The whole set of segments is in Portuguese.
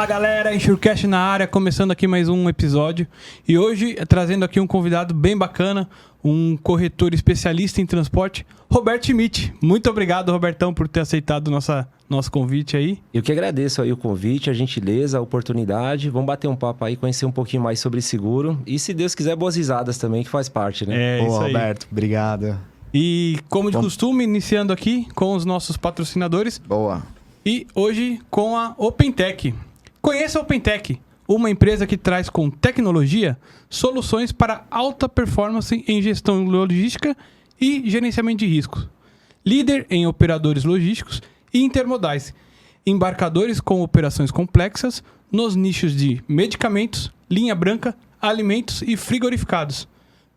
Fala galera, Insurecast na área, começando aqui mais um episódio. E hoje trazendo aqui um convidado bem bacana, um corretor especialista em transporte, Roberto Schmidt. Muito obrigado, Robertão, por ter aceitado nosso convite aí. Eu que agradeço aí o convite, a gentileza, a oportunidade. Vamos bater um papo aí, conhecer um pouquinho mais sobre seguro. E se Deus quiser, boas risadas também, que faz parte, né? É, Boa, isso aí. Roberto, obrigado. E como de costume, iniciando aqui com os nossos patrocinadores. Boa. E hoje com a OpenTech. Conheça a OpenTech, uma empresa que traz com tecnologia soluções para alta performance em gestão logística e gerenciamento de riscos. Líder em operadores logísticos e intermodais. Embarcadores com operações complexas nos nichos de medicamentos, linha branca, alimentos e frigorificados.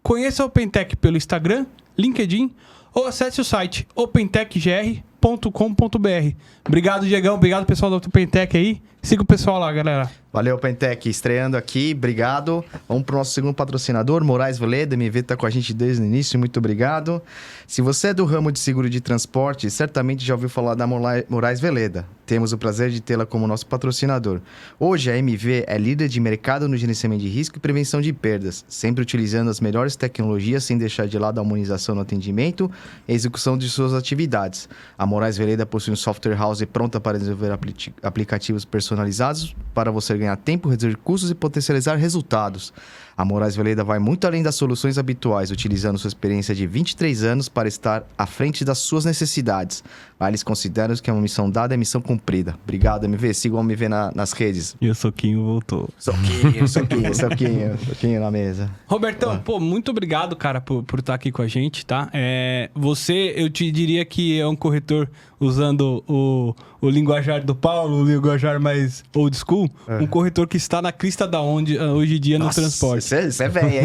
Conheça a OpenTech pelo Instagram, LinkedIn ou acesse o site opentechgr.com.br. Obrigado, Diegão. Obrigado, pessoal da OpenTech aí. Siga o pessoal lá, galera. Valeu, OpenTech, estreando aqui, obrigado. Vamos para o nosso segundo patrocinador, Moraes Veleda, MV está com a gente desde o início, muito obrigado. Se você é do ramo de seguro de transporte, certamente já ouviu falar da Moraes Veleda. Temos o prazer de tê-la como nosso patrocinador. Hoje a MV é líder de mercado no gerenciamento de risco e prevenção de perdas, sempre utilizando as melhores tecnologias sem deixar de lado a harmonização no atendimento e execução de suas atividades. A Moraes Veleda possui um software house pronta para desenvolver aplicativos personalizados para você ganhar tempo, reduzir custos e potencializar resultados. A Moraes Veleda vai muito além das soluções habituais, utilizando sua experiência de 23 anos para estar à frente das suas necessidades. Lá eles consideram que é uma missão dada é missão cumprida. Obrigado, MV. Sigam o MV nas redes. E o Soquinho voltou. Soquinho na mesa. Robertão, pô, muito obrigado, cara, por estar aqui com a gente, tá? Eu te diria que é um corretor usando o linguajar do Paulo, o linguajar mais old school, um corretor que está na crista da onda hoje em dia no transporte. Isso é velho, hein?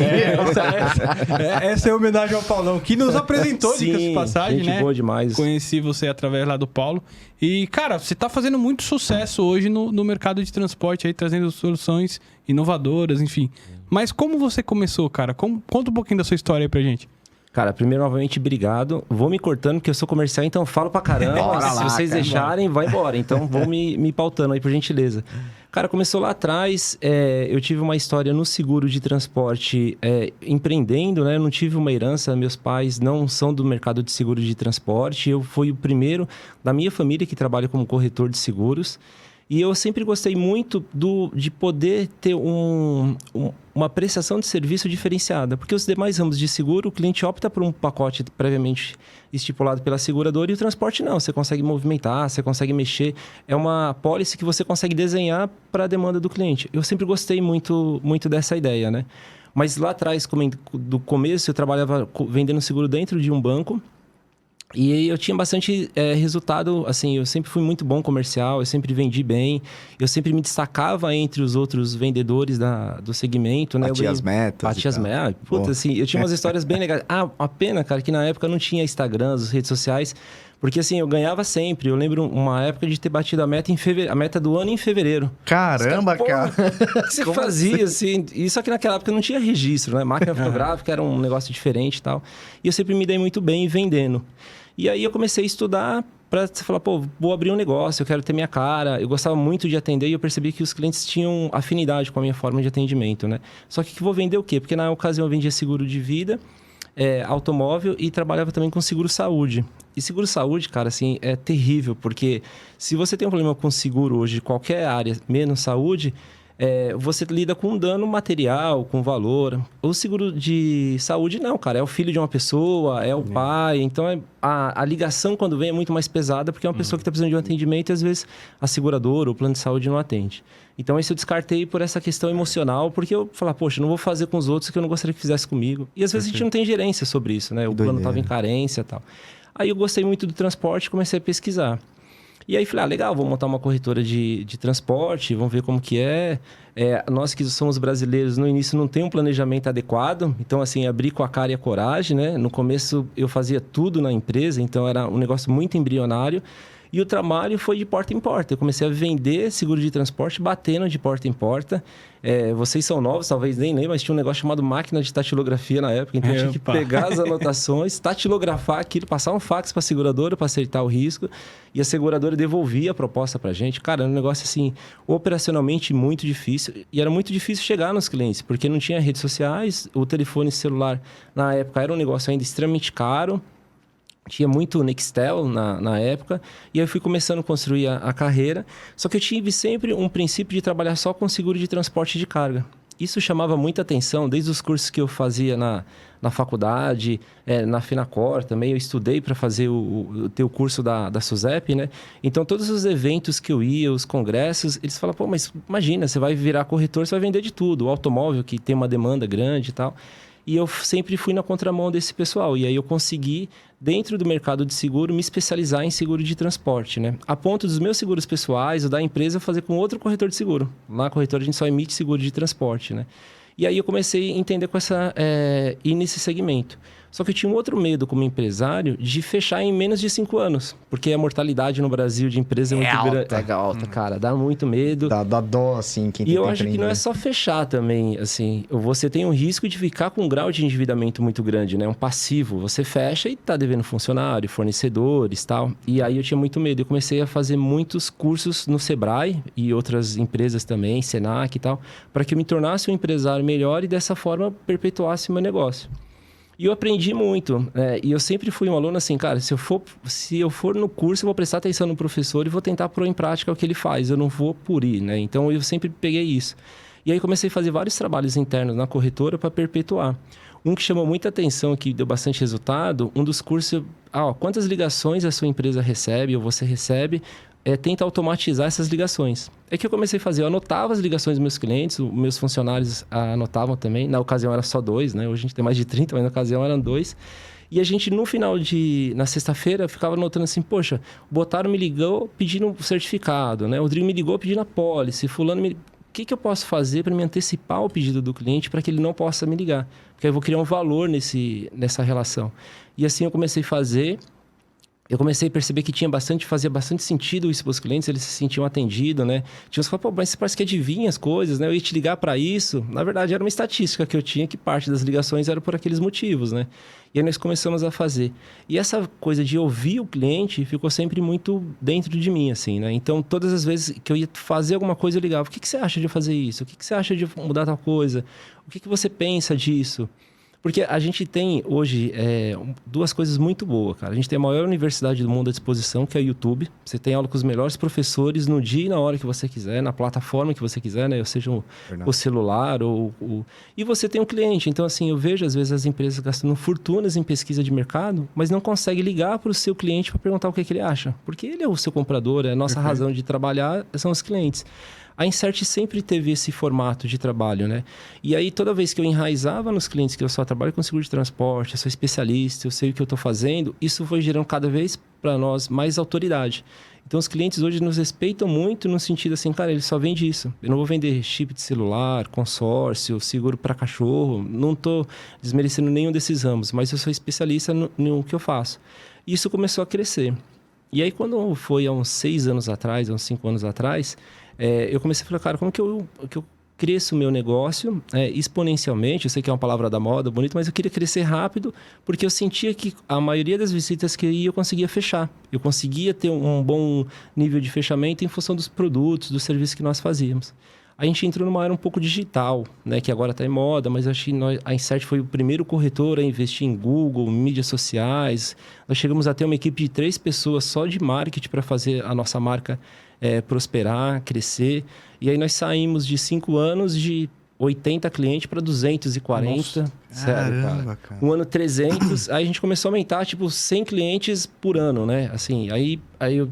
Essa é a homenagem ao Paulão, que nos apresentou, dicas de passagem, gente né? boa demais. Conheci você através lá do Paulo. E, cara, você tá fazendo muito sucesso hoje no mercado de transporte aí, trazendo soluções inovadoras, enfim. Mas como você começou, cara? Conta um pouquinho da sua história aí pra gente. Cara, primeiro, novamente, obrigado. Vou me cortando, porque eu sou comercial, então eu falo pra caramba. Bora Se lá, vocês cara, deixarem, vai embora. Então, vou me pautando aí, por gentileza. Cara, começou lá atrás, eu tive uma história no seguro de transporte empreendendo, né? Eu não tive uma herança, meus pais não são do mercado de seguro de transporte. Eu fui o primeiro da minha família que trabalha como corretor de seguros. E eu sempre gostei muito de poder ter uma prestação de serviço diferenciada. Porque os demais ramos de seguro, o cliente opta por um pacote previamente estipulado pela seguradora e o transporte não. Você consegue movimentar, você consegue mexer. É uma apólice que você consegue desenhar para a demanda do cliente. Eu sempre gostei muito, muito dessa ideia, né? Mas lá atrás, do começo, eu trabalhava vendendo seguro dentro de um banco. E aí eu tinha bastante resultado, assim, eu sempre fui muito bom comercial, eu sempre vendi bem, eu sempre me destacava entre os outros vendedores do segmento, né? Batia as metas. Batia as metas. Puta, assim, eu tinha umas histórias bem legais. A pena, cara, que na época não tinha Instagram, as redes sociais, porque assim, eu ganhava sempre. Eu lembro uma época de ter batido a meta a meta do ano em fevereiro. Caramba, cara. O que você fazia, assim? E só que naquela época não tinha registro, né? Máquina fotográfica era um negócio diferente e tal. E eu sempre me dei muito bem vendendo. E aí eu comecei a estudar para falar, pô, vou abrir um negócio, eu quero ter minha cara. Eu gostava muito de atender e eu percebi que os clientes tinham afinidade com a minha forma de atendimento, né? Só que vou vender o quê? Porque na ocasião eu vendia seguro de vida, automóvel e trabalhava também com seguro-saúde. E seguro-saúde, cara, assim, é terrível, porque se você tem um problema com seguro hoje de qualquer área, menos saúde, você lida com dano material, com valor. O seguro de saúde não, cara. É o filho de uma pessoa, é o pai. Então, a ligação quando vem é muito mais pesada, porque é uma pessoa que está precisando de um atendimento e às vezes a seguradora ou o plano de saúde não atende. Então, isso eu descartei por essa questão emocional, porque eu falava, poxa, não vou fazer com os outros que eu não gostaria que fizesse comigo. E às vezes a gente não tem gerência sobre isso, né? O plano estava em carência e tal. Aí eu gostei muito do transporte e comecei a pesquisar. E aí falei, legal, vou montar uma corretora de transporte, vamos ver como que é. Nós que somos brasileiros, no início não tem um planejamento adequado. Então, assim, abri com a cara e a coragem, né? No começo eu fazia tudo na empresa, então era um negócio muito embrionário. E o trabalho foi de porta em porta. Eu comecei a vender seguro de transporte, batendo de porta em porta. Vocês são novos, talvez nem lembram, mas tinha um negócio chamado máquina de tatilografia na época. Então, eu tinha que pegar as anotações, tatilografar aquilo, passar um fax para a seguradora para acertar o risco. E a seguradora devolvia a proposta para a gente. Cara, era um negócio assim, operacionalmente muito difícil. E era muito difícil chegar nos clientes, porque não tinha redes sociais. O telefone celular, na época, era um negócio ainda extremamente caro. Tinha muito Nextel na época, e aí eu fui começando a construir a carreira. Só que eu tive sempre um princípio de trabalhar só com seguro de transporte de carga. Isso chamava muita atenção, desde os cursos que eu fazia na faculdade, na Finacor também. Eu estudei para fazer o curso da SUSEP, né? Então, todos os eventos que eu ia, os congressos, eles falavam, pô, mas imagina, você vai virar corretor, você vai vender de tudo. O automóvel, que tem uma demanda grande e tal. E eu sempre fui na contramão desse pessoal. E aí eu consegui, dentro do mercado de seguro, me especializar em seguro de transporte, né? A ponto dos meus seguros pessoais, o da empresa, fazer com outro corretor de seguro. Lá na corretora a gente só emite seguro de transporte, né? E aí eu comecei a entender ir nesse segmento. Só que eu tinha um outro medo como empresário de fechar em menos de 5 anos. Porque a mortalidade no Brasil de empresa é muito grande. É alta, cara. Dá muito medo. Dá dó, assim, quem E eu acho que não é só fechar também, assim. Você tem um risco de ficar com um grau de endividamento muito grande, né? Um passivo. Você fecha e tá devendo funcionário, fornecedores e tal. E aí eu tinha muito medo. Eu comecei a fazer muitos cursos no Sebrae e outras empresas também, Senac e tal, para que eu me tornasse um empresário melhor e dessa forma perpetuasse meu negócio. E eu aprendi muito, e eu sempre fui um aluno assim, cara, se eu for no curso, eu vou prestar atenção no professor e vou tentar pôr em prática o que ele faz, eu não vou por ir, né? Então, eu sempre peguei isso. E aí, comecei a fazer vários trabalhos internos na corretora para perpetuar. Um que chamou muita atenção, que deu bastante resultado, um dos cursos, quantas ligações a sua empresa recebe ou você recebe, tenta automatizar essas ligações. É que eu comecei a fazer, eu anotava as ligações dos meus clientes, os meus funcionários anotavam também, na ocasião era só 2, né? Hoje a gente tem mais de 30, mas na ocasião eram 2. E a gente, na sexta-feira, ficava anotando assim, poxa, o Botaro me ligou pedindo um certificado, né? O Rodrigo me ligou pedindo a pólice, fulano me... O que eu posso fazer para me antecipar o pedido do cliente para que ele não possa me ligar? Porque eu vou criar um valor nessa relação. E assim eu comecei a fazer... Eu comecei a perceber que fazia bastante sentido isso para os clientes, eles se sentiam atendidos, né? Tinha uns que falavam, pô, mas você parece que adivinha as coisas, né? Eu ia te ligar para isso. Na verdade, era uma estatística que eu tinha, que parte das ligações era por aqueles motivos, né? E aí nós começamos a fazer. E essa coisa de ouvir o cliente ficou sempre muito dentro de mim, assim, né? Então, todas as vezes que eu ia fazer alguma coisa, eu ligava, o que você acha de fazer isso? O que você acha de mudar tal coisa? O que você pensa disso? Porque a gente tem hoje duas coisas muito boas, cara. A gente tem a maior universidade do mundo à disposição, que é o YouTube. Você tem aula com os melhores professores no dia e na hora que você quiser, na plataforma que você quiser, né? Ou seja, o celular E você tem um cliente. Então, assim, eu vejo às vezes as empresas gastando fortunas em pesquisa de mercado, mas não conseguem ligar para o seu cliente para perguntar o que ele acha. Porque ele é o seu comprador, a nossa razão de trabalhar são os clientes. A Insert sempre teve esse formato de trabalho, né? E aí, toda vez que eu enraizava nos clientes que eu só trabalho com seguro de transporte, eu sou especialista, eu sei o que eu estou fazendo, isso foi gerando cada vez para nós mais autoridade. Então, os clientes hoje nos respeitam muito no sentido assim, cara, ele só vende isso. Eu não vou vender chip de celular, consórcio, seguro para cachorro. Não estou desmerecendo nenhum desses ramos, mas eu sou especialista no que eu faço. E isso começou a crescer. E aí, quando foi há uns 6 anos atrás, há uns 5 anos atrás... eu comecei a falar, cara, como que eu cresço o meu negócio exponencialmente? Eu sei que é uma palavra da moda, bonito, mas eu queria crescer rápido porque eu sentia que a maioria das visitas que eu ia, eu conseguia fechar. Eu conseguia ter um bom nível de fechamento em função dos produtos, dos serviços que nós fazíamos. A gente entrou numa era um pouco digital, né, que agora está em moda, mas acho que a Insert foi o primeiro corretor a investir em Google, mídias sociais. Nós chegamos a ter uma equipe de 3 pessoas só de marketing para fazer a nossa marca prosperar, crescer. E aí nós saímos de 5 anos de 80 clientes para 240. Nossa, sério, cara. Um ano 300, aí a gente começou a aumentar, 100 clientes por ano, né? Assim, aí eu,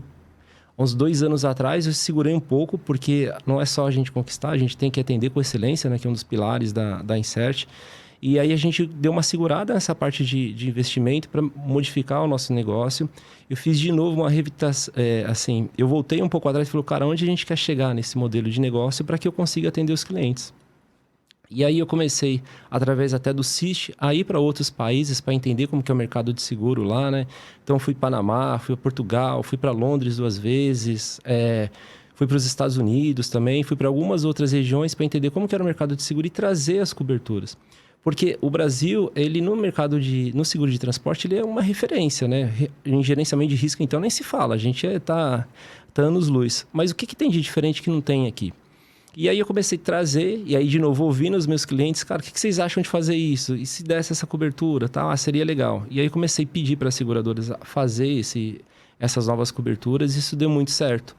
uns 2 anos atrás, eu segurei um pouco, porque não é só a gente conquistar, a gente tem que atender com excelência, né? Que é um dos pilares da Insert. E aí a gente deu uma segurada nessa parte de investimento para modificar o nosso negócio. Eu fiz de novo uma revitação, assim, eu voltei um pouco atrás e falei, cara, onde a gente quer chegar nesse modelo de negócio para que eu consiga atender os clientes? E aí eu comecei, através até do CIST, a ir para outros países para entender como que é o mercado de seguro lá, né? Então, fui para Panamá, fui para Portugal, fui para Londres 2 vezes, fui para os Estados Unidos também, fui para algumas outras regiões para entender como que era o mercado de seguro e trazer as coberturas. Porque o Brasil, ele no seguro de transporte, ele é uma referência, né? Em gerenciamento de risco, então, nem se fala. A gente tá anos-luz. Mas o que tem de diferente que não tem aqui? E aí eu comecei a trazer, e aí de novo ouvindo os meus clientes, cara, o que vocês acham de fazer isso? E se desse essa cobertura, tá? Seria legal. E aí eu comecei a pedir para as seguradoras fazer essas novas coberturas, e isso deu muito certo.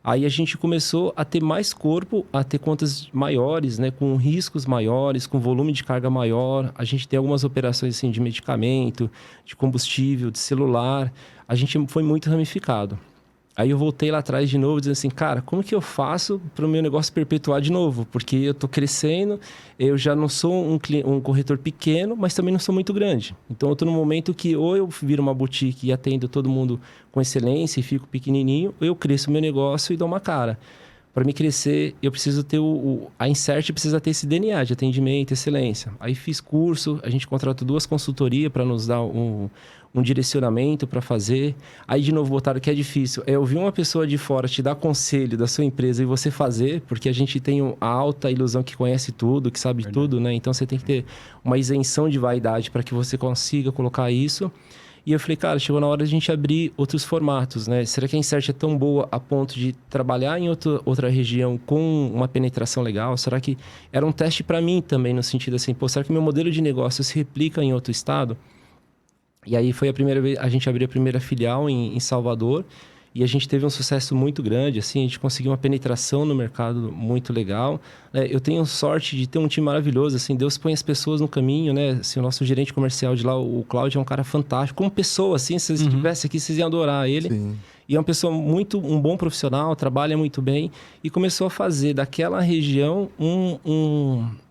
Aí a gente começou a ter mais corpo, a ter contas maiores, né? Com riscos maiores, com volume de carga maior. A gente tem algumas operações assim, de medicamento, de combustível, de celular. A gente foi muito ramificado. Aí eu voltei lá atrás de novo, dizendo assim, cara, como que eu faço para o meu negócio perpetuar de novo? Porque eu estou crescendo, eu já não sou um corretor pequeno, mas também não sou muito grande. Então, eu estou num momento que ou eu viro uma boutique e atendo todo mundo com excelência e fico pequenininho, ou eu cresço o meu negócio e dou uma cara. Para me crescer, eu preciso ter a Insert precisa ter esse DNA de atendimento, excelência. Aí fiz curso, a gente contratou 2 consultorias para nos dar um direcionamento para fazer. Aí, de novo, botaram que é difícil. É ouvir uma pessoa de fora te dar conselho da sua empresa e você fazer, porque a gente tem a alta ilusão que conhece tudo, que sabe tudo, né? Então, você tem que ter uma isenção de vaidade para que você consiga colocar isso. E eu falei, cara, chegou na hora de a gente abrir outros formatos, né? Será que a Insert é tão boa a ponto de trabalhar em outra região com uma penetração legal? Será que era um teste para mim também, no sentido assim, pô, será que meu modelo de negócio se replica em outro estado? E aí foi a primeira vez, a gente abriu a primeira filial em Salvador e a gente teve um sucesso muito grande, assim, a gente conseguiu uma penetração no mercado muito legal. Eu tenho sorte de ter um time maravilhoso, assim, Deus põe as pessoas no caminho, né? Assim, o nosso gerente comercial de lá, o Cláudio, é um cara fantástico. Como pessoa, assim, se vocês estivessem aqui, vocês iam adorar ele. Sim. E é uma pessoa um bom profissional, trabalha muito bem e começou a fazer daquela região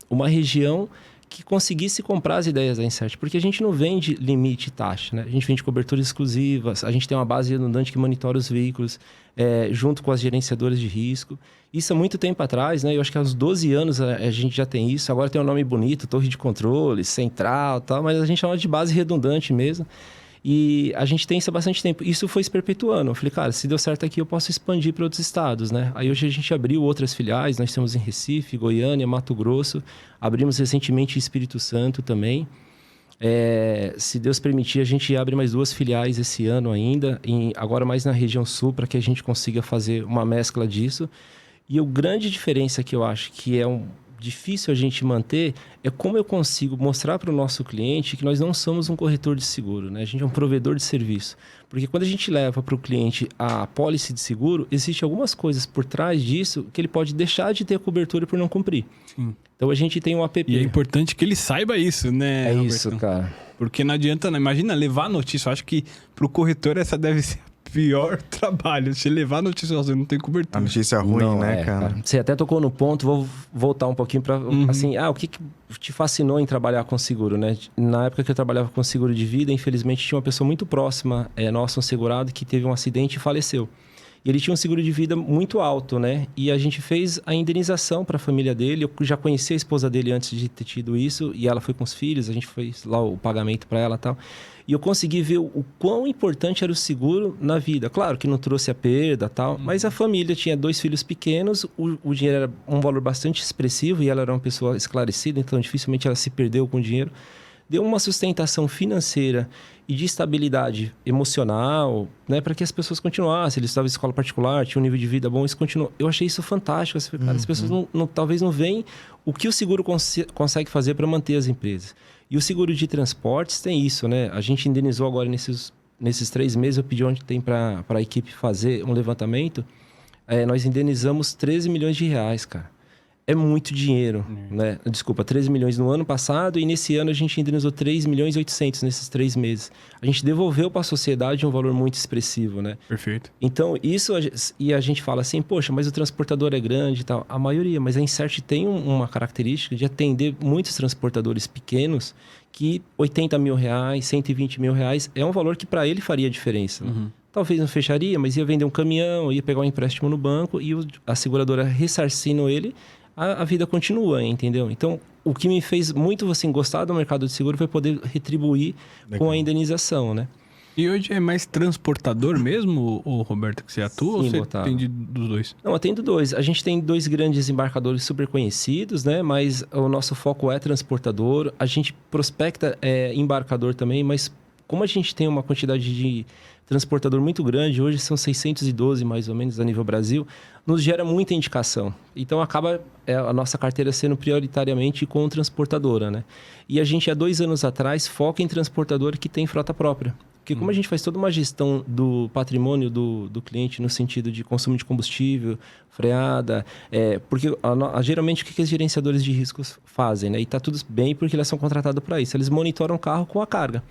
uma região que conseguisse comprar as ideias da Insert, porque a gente não vende limite e taxa, né? A gente vende coberturas exclusivas, a gente tem uma base redundante que monitora os veículos junto com as gerenciadoras de risco. Isso há muito tempo atrás, né? Eu acho que há uns 12 anos a gente já tem isso. Agora tem um nome bonito, torre de controle, central e tal, mas a gente chama de base redundante mesmo. E a gente tem isso há bastante tempo. Isso foi se perpetuando. Eu falei, cara, se deu certo aqui, eu posso expandir para outros estados, né? Aí hoje a gente abriu outras filiais. Nós temos em Recife, Goiânia, Mato Grosso. Abrimos recentemente em Espírito Santo também. Se Deus permitir, a gente abre mais 2 filiais esse ano ainda. Agora mais na região sul, para que a gente consiga fazer uma mescla disso. E a grande diferença que eu acho que é difícil a gente manter é como eu consigo mostrar para o nosso cliente que nós não somos um corretor de seguro, né? A gente é um provedor de serviço. Porque quando a gente leva para o cliente a apólice de seguro, existem algumas coisas por trás disso que ele pode deixar de ter cobertura por não cumprir. Sim. Então a gente tem um app. E é importante que ele saiba isso, né, É Roberto? isso, cara. Porque não adianta, não. Imagina levar a notícia. Eu acho que para o corretor essa deve ser pior trabalho. Se levar a notícia, você não tem cobertura. A notícia ruim, Não, né, cara? Você até tocou no ponto, vou voltar um pouquinho para assim, o que te fascinou em trabalhar com seguro, né? Na época que eu trabalhava com seguro de vida, infelizmente tinha uma pessoa muito próxima, nossa, um segurado, que teve um acidente e faleceu. E ele tinha um seguro de vida muito alto, né? E a gente fez a indenização para a família dele. Eu já conhecia a esposa dele antes de ter tido isso, e ela foi com os filhos, a gente fez lá o pagamento para ela e tal. E eu consegui ver o quão importante era o seguro na vida. Claro que não trouxe a perda e tal, mas a família tinha 2 filhos pequenos, o dinheiro era um valor bastante expressivo e ela era uma pessoa esclarecida, então dificilmente ela se perdeu com o dinheiro. Deu uma sustentação financeira e de estabilidade emocional, né, para que as pessoas continuassem. Eles estavam em escola particular, tinham um nível de vida bom, isso continuou. Eu achei isso fantástico. As pessoas talvez não veem o que o seguro consegue fazer para manter as empresas. E o seguro de transportes tem isso, né? A gente indenizou agora nesses 3 meses, eu pedi ontem para a equipe fazer um levantamento. Nós indenizamos 13 milhões de reais, cara. É muito dinheiro, né? Desculpa, 13 milhões no ano passado e nesse ano a gente indenizou 3 milhões e 800 nesses 3 meses. A gente devolveu para a sociedade um valor muito expressivo, né? Perfeito. Então, e a gente fala assim, poxa, mas o transportador é grande e tal. A maioria, mas a Insert tem uma característica de atender muitos transportadores pequenos que 80 mil reais, 120 mil reais é um valor que para ele faria diferença, né? Talvez não fecharia, mas ia vender um caminhão, ia pegar um empréstimo no banco e a seguradora ressarcindo ele, a vida continua, entendeu? Então, o que me fez muito assim, gostar do mercado de seguro foi poder retribuir com a indenização, né? E hoje é mais transportador mesmo, o Roberto, que você atua? Sim, ou você Otávio. atende dos dois? Não, atendo dois. A gente tem 2 grandes embarcadores super conhecidos, né? Mas o nosso foco é transportador. A gente prospecta embarcador também, mas como a gente tem uma quantidade de transportador muito grande, hoje são 612 mais ou menos a nível Brasil, nos gera muita indicação. Então acaba a nossa carteira sendo prioritariamente com transportadora, né? E a gente há 2 anos atrás foca em transportador que tem frota própria. Porque como a gente faz toda uma gestão do patrimônio do cliente no sentido de consumo de combustível, freada, porque geralmente o que os gerenciadores de riscos fazem, né? E tá tudo bem porque eles são contratados para isso. Eles monitoram o carro com a carga.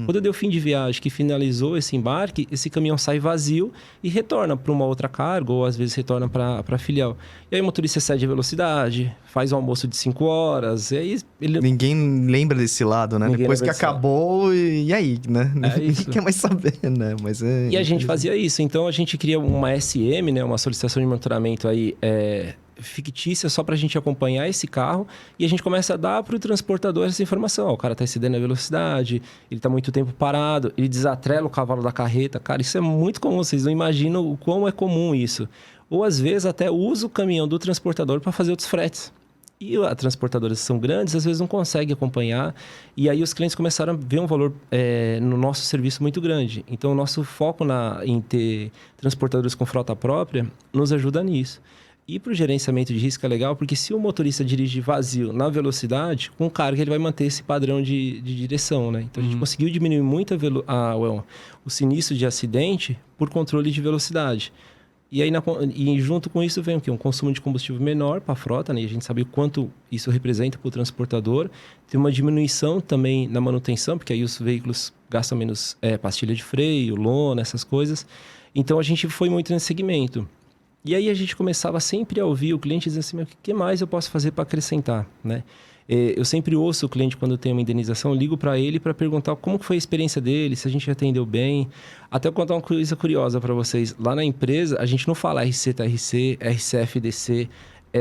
Quando deu fim de viagem, que finalizou esse embarque, esse caminhão sai vazio e retorna para uma outra carga, ou às vezes retorna para a filial. E aí o motorista cede a velocidade, faz um almoço de 5 horas, e aí ele... Ninguém lembra desse lado, né? Ninguém Depois que lembra desse acabou, e aí, né? Ninguém isso. quer mais saber, né? Mas E a gente fazia isso. Então, a gente cria uma SM, né? Uma solicitação de monitoramento aí... fictícia só para a gente acompanhar esse carro e a gente começa a dar para o transportador essa informação. O cara está excedendo a velocidade, ele está muito tempo parado, ele desatrela o cavalo da carreta. Cara, isso é muito comum, vocês não imaginam o quão é comum isso. Ou às vezes até usa o caminhão do transportador para fazer outros fretes. E as transportadoras são grandes, às vezes não conseguem acompanhar. E aí os clientes começaram a ver um valor no nosso serviço muito grande. Então o nosso foco em ter transportadores com frota própria nos ajuda nisso. E para o gerenciamento de risco é legal, porque se o motorista dirige vazio na velocidade, com carga ele vai manter esse padrão de direção, né? Então a gente conseguiu diminuir muito o sinistro de acidente por controle de velocidade. E aí e junto com isso vem o quê? Um consumo de combustível menor para a frota, né? E a gente sabe o quanto isso representa para o transportador. Tem uma diminuição também na manutenção, porque aí os veículos gastam menos pastilha de freio, lona, essas coisas. Então a gente foi muito nesse segmento. E aí a gente começava sempre a ouvir o cliente dizendo assim, o que mais eu posso fazer para acrescentar, né? Eu sempre ouço o cliente quando tem uma indenização, ligo para ele para perguntar como foi a experiência dele, se a gente atendeu bem. Até eu contar uma coisa curiosa para vocês. Lá na empresa, a gente não fala RC-TRC, RCFDC,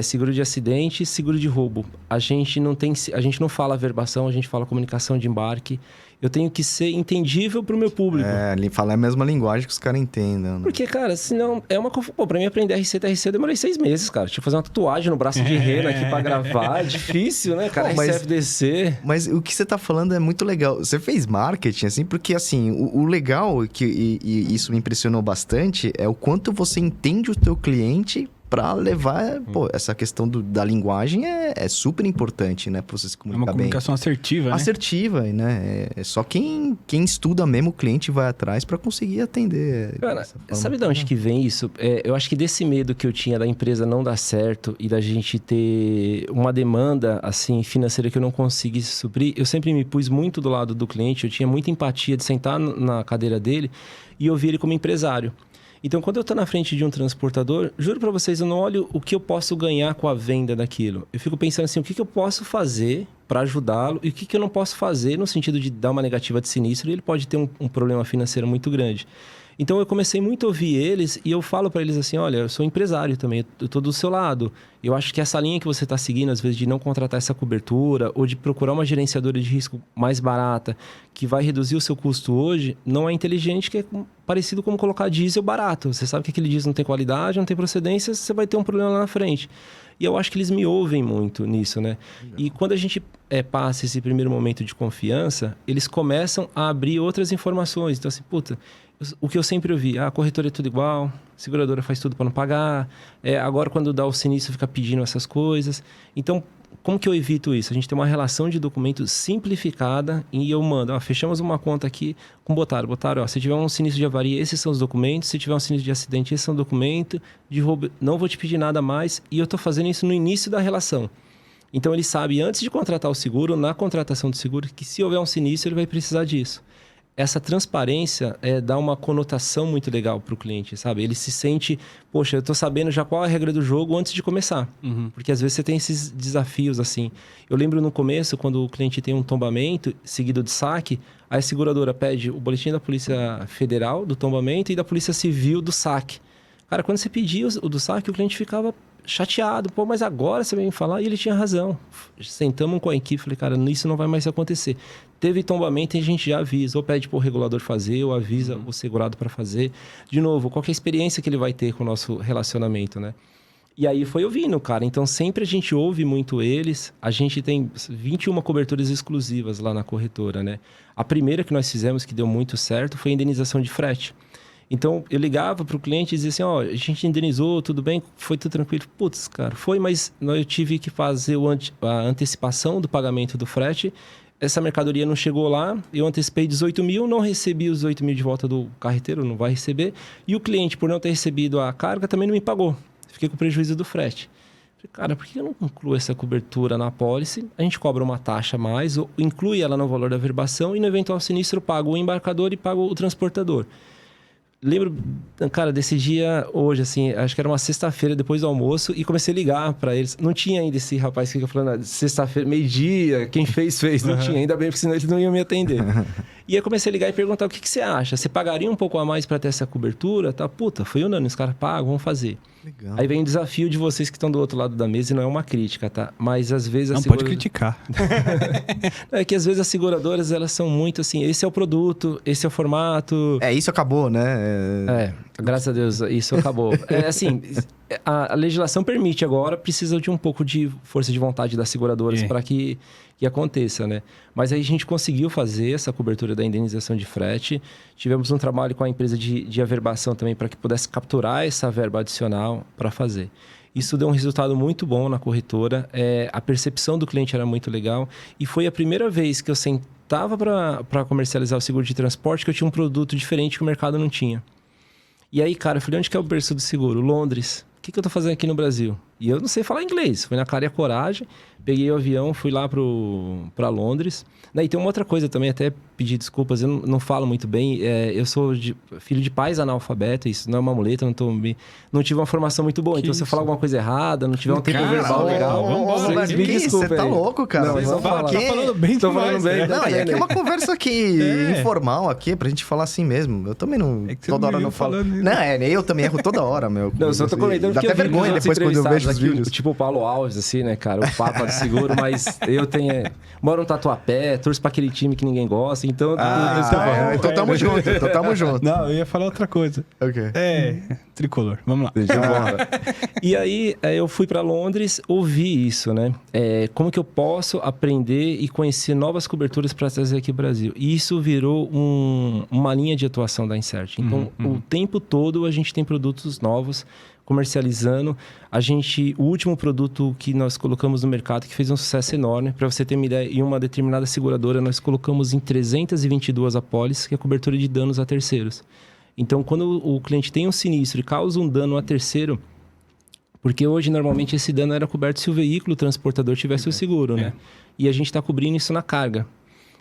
seguro de acidente e seguro de roubo. A gente não fala verbação, a gente fala comunicação de embarque. Eu tenho que ser entendível pro meu público. Ele fala a mesma linguagem que os caras entendam. Né? Porque, cara, senão pra mim aprender RC-TRC eu demorei 6 meses, cara. Tinha que fazer uma tatuagem no braço de rena aqui pra gravar. É difícil, né, cara? RCFDC. Mas o que você tá falando é muito legal. Você fez marketing, assim, porque, assim, o legal, e isso me impressionou bastante, é o quanto você entende o teu cliente para levar... Pô, essa questão da linguagem é super importante, né? Pra você se comunicar bem. É uma comunicação assertiva, né? Assertiva, né? É só quem estuda mesmo o cliente vai atrás para conseguir atender. Cara, sabe de onde que vem isso? Eu acho que desse medo que eu tinha da empresa não dar certo e da gente ter uma demanda, assim, financeira que eu não conseguisse suprir, eu sempre me pus muito do lado do cliente, eu tinha muita empatia de sentar na cadeira dele e ouvir ele como empresário. Então, quando eu estou na frente de um transportador, juro para vocês, eu não olho o que eu posso ganhar com a venda daquilo. Eu fico pensando assim, o que eu posso fazer para ajudá-lo e o que eu não posso fazer no sentido de dar uma negativa de sinistro e ele pode ter um problema financeiro muito grande. Então, eu comecei muito a ouvir eles e eu falo para eles assim, olha, eu sou empresário também, eu estou do seu lado. Eu acho que essa linha que você está seguindo, às vezes, de não contratar essa cobertura ou de procurar uma gerenciadora de risco mais barata, que vai reduzir o seu custo hoje, não é inteligente, que é parecido com colocar diesel barato. Você sabe que aquele diesel não tem qualidade, não tem procedência, você vai ter um problema lá na frente. E eu acho que eles me ouvem muito nisso, né? E quando a gente passa esse primeiro momento de confiança, eles começam a abrir outras informações. Então, assim, puta... O que eu sempre ouvi, a corretora é tudo igual, a seguradora faz tudo para não pagar, agora quando dá o sinistro fica pedindo essas coisas. Então, como que eu evito isso? A gente tem uma relação de documento simplificada e eu mando, fechamos uma conta aqui com Botário, se tiver um sinistro de avaria, esses são os documentos, se tiver um sinistro de acidente, esses são os documentos, de roubo, não vou te pedir nada mais e eu estou fazendo isso no início da relação. Então, ele sabe, antes de contratar o seguro, na contratação do seguro, que se houver um sinistro, ele vai precisar disso. Essa transparência dá uma conotação muito legal para o cliente, sabe? Ele se sente, poxa, eu estou sabendo já qual é a regra do jogo antes de começar. Uhum. Porque às vezes você tem esses desafios assim. Eu lembro no começo, quando o cliente tem um tombamento seguido de saque, a seguradora pede o boletim da Polícia Federal do tombamento e da Polícia Civil do saque. Cara, quando você pedia o do saque, o cliente ficava chateado. Pô, mas agora você vem falar? E ele tinha razão. Sentamos com a equipe, falei, cara, isso não vai mais acontecer. Teve tombamento e a gente já avisa. Ou pede pro regulador fazer, ou avisa o segurado para fazer. De novo, qual que é a experiência que ele vai ter com o nosso relacionamento, né? E aí foi ouvindo, cara. Então, sempre a gente ouve muito eles. A gente tem 21 coberturas exclusivas lá na corretora, né? A primeira que nós fizemos, que deu muito certo, foi a indenização de frete. Então, eu ligava para o cliente e dizia assim, a gente indenizou, tudo bem, foi tudo tranquilo. Putz, cara, foi, mas eu tive que fazer a antecipação do pagamento do frete. Essa mercadoria não chegou lá, eu antecipei 18 mil, não recebi os 8 mil de volta do carreteiro, não vai receber. E o cliente, por não ter recebido a carga, também não me pagou. Fiquei com prejuízo do frete. Falei, cara, por que eu não incluo essa cobertura na apólice? A gente cobra uma taxa a mais, ou inclui ela no valor da averbação e no eventual sinistro pago o embarcador e pago o transportador. Lembro, cara, desse dia hoje, assim, acho que era uma sexta-feira depois do almoço e comecei a ligar para eles. Não tinha ainda esse rapaz que fica falando, sexta-feira, meio-dia, quem fez. Não tinha, ainda bem, porque senão eles não iam me atender. E aí comecei a ligar e perguntar, o que você acha? Você pagaria um pouco a mais para ter essa cobertura? Tá, puta, foi unânime, os caras pagam, vamos fazer. Legal. Aí vem o desafio de vocês que estão do outro lado da mesa e não é uma crítica, tá? Mas às vezes... Não pode criticar. É que às vezes as seguradoras, elas são muito assim, esse é o produto, esse é o formato... Isso acabou, né? Graças a Deus, isso acabou. Assim, a legislação permite agora, precisa de um pouco de força de vontade das seguradoras para que aconteça, né? Mas aí a gente conseguiu fazer essa cobertura da indenização de frete. Tivemos um trabalho com a empresa de averbação também para que pudesse capturar essa verba adicional para fazer. Isso deu um resultado muito bom na corretora. A percepção do cliente era muito legal. E foi a primeira vez que eu sentava para comercializar o seguro de transporte que eu tinha um produto diferente que o mercado não tinha. E aí, cara, eu falei, onde que é o berço do seguro? Londres. O que eu tô fazendo aqui no Brasil? E eu não sei falar inglês. Fui na cara e a coragem, peguei o avião, fui lá para Londres. E tem uma outra coisa também, até pedir desculpas, eu não falo muito bem. Eu sou filho de pais analfabetos, isso não é uma muleta, não tive uma formação muito boa. Então, se eu falar alguma coisa errada, não tiver um tempo verbal legal, vocês me desculpem. Você tá louco, cara. Não, vocês tá falando bem demais. Não, e aqui é uma conversa aqui informal, aqui, pra gente falar assim mesmo. Eu também não... toda hora não falo. Não, eu também erro toda hora, meu. Não, eu só tô comentando dá até vergonha depois quando eu vejo os vídeos. Tipo o Paulo Alves, assim, né, cara? O Papa do seguro, mas eu tenho... Moro no Tatuapé, torço pra aquele time que ninguém gosta, então... Então tamo junto. Não, eu ia falar outra coisa. Ok. Tricolor. Vamos lá. Deixa eu falar. E aí, eu fui pra Londres, ouvi isso, né? Como que eu posso aprender e conhecer novas coberturas para trazer aqui pro Brasil? E isso virou uma linha de atuação da Insert. Então, o tempo todo a gente tem produtos novos comercializando. O último produto que nós colocamos no mercado, que fez um sucesso enorme, para você ter uma ideia, em uma determinada seguradora, nós colocamos em 322 apólices, que é a cobertura de danos a terceiros. Então, quando o cliente tem um sinistro e causa um dano a terceiro, porque hoje, normalmente, esse dano era coberto se o veículo transportador tivesse o seguro, né? E a gente está cobrindo isso na carga.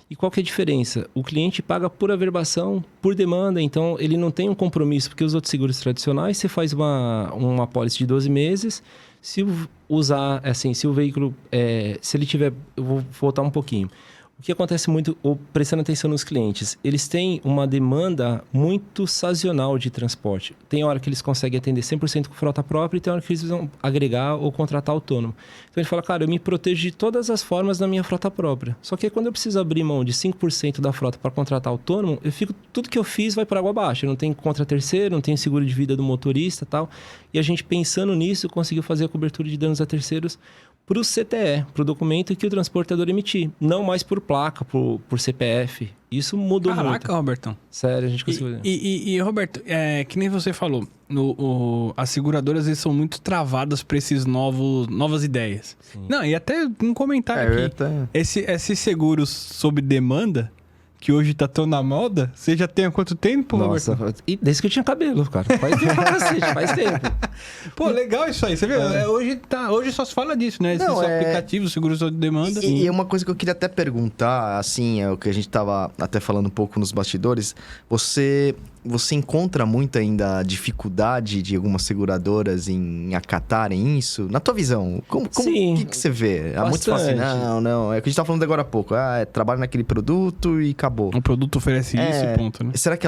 E qual que é a diferença? O cliente paga por averbação, por demanda, então ele não tem um compromisso, porque os outros seguros tradicionais, você faz uma apólice de 12 meses, se usar, assim, se o veículo, se ele tiver, eu vou voltar um pouquinho. O que acontece muito, prestando atenção nos clientes, eles têm uma demanda muito sazonal de transporte. Tem hora que eles conseguem atender 100% com frota própria e tem hora que eles vão agregar ou contratar autônomo. Então ele fala, cara, eu me protejo de todas as formas na minha frota própria. Só que quando eu preciso abrir mão de 5% da frota para contratar autônomo, tudo que eu fiz vai para água abaixo. Eu não tenho contra terceiro, não tenho seguro de vida do motorista e tal. E a gente pensando nisso, conseguiu fazer a cobertura de danos a terceiros para o CTE, para o documento que o transportador emitir. Não mais por placa, por CPF. Isso mudou muito. Caraca, Robertão. Sério, a gente conseguiu. E Roberto, que nem você falou, as seguradoras eles são muito travadas para esses novas ideias. Sim. Não, e até um comentário aqui. Esses seguros sob demanda, que hoje tá tão na moda, você já tem há quanto tempo, Nossa, Roberto? Desde que eu tinha cabelo, cara. Faz tempo pra cacete, faz tempo. Pô, legal isso aí. Você vê, hoje só se fala disso, né? Esses aplicativos, seguros sob demanda. E uma coisa que eu queria até perguntar, assim, é o que a gente tava até falando um pouco nos bastidores. Você encontra muito ainda dificuldade de algumas seguradoras em acatarem isso? Na tua visão, Sim, o que você vê? Muitos falam assim, não. É o que a gente tava falando agora há pouco. Trabalho naquele produto e acabou. O produto oferece isso e ponto, né? Será que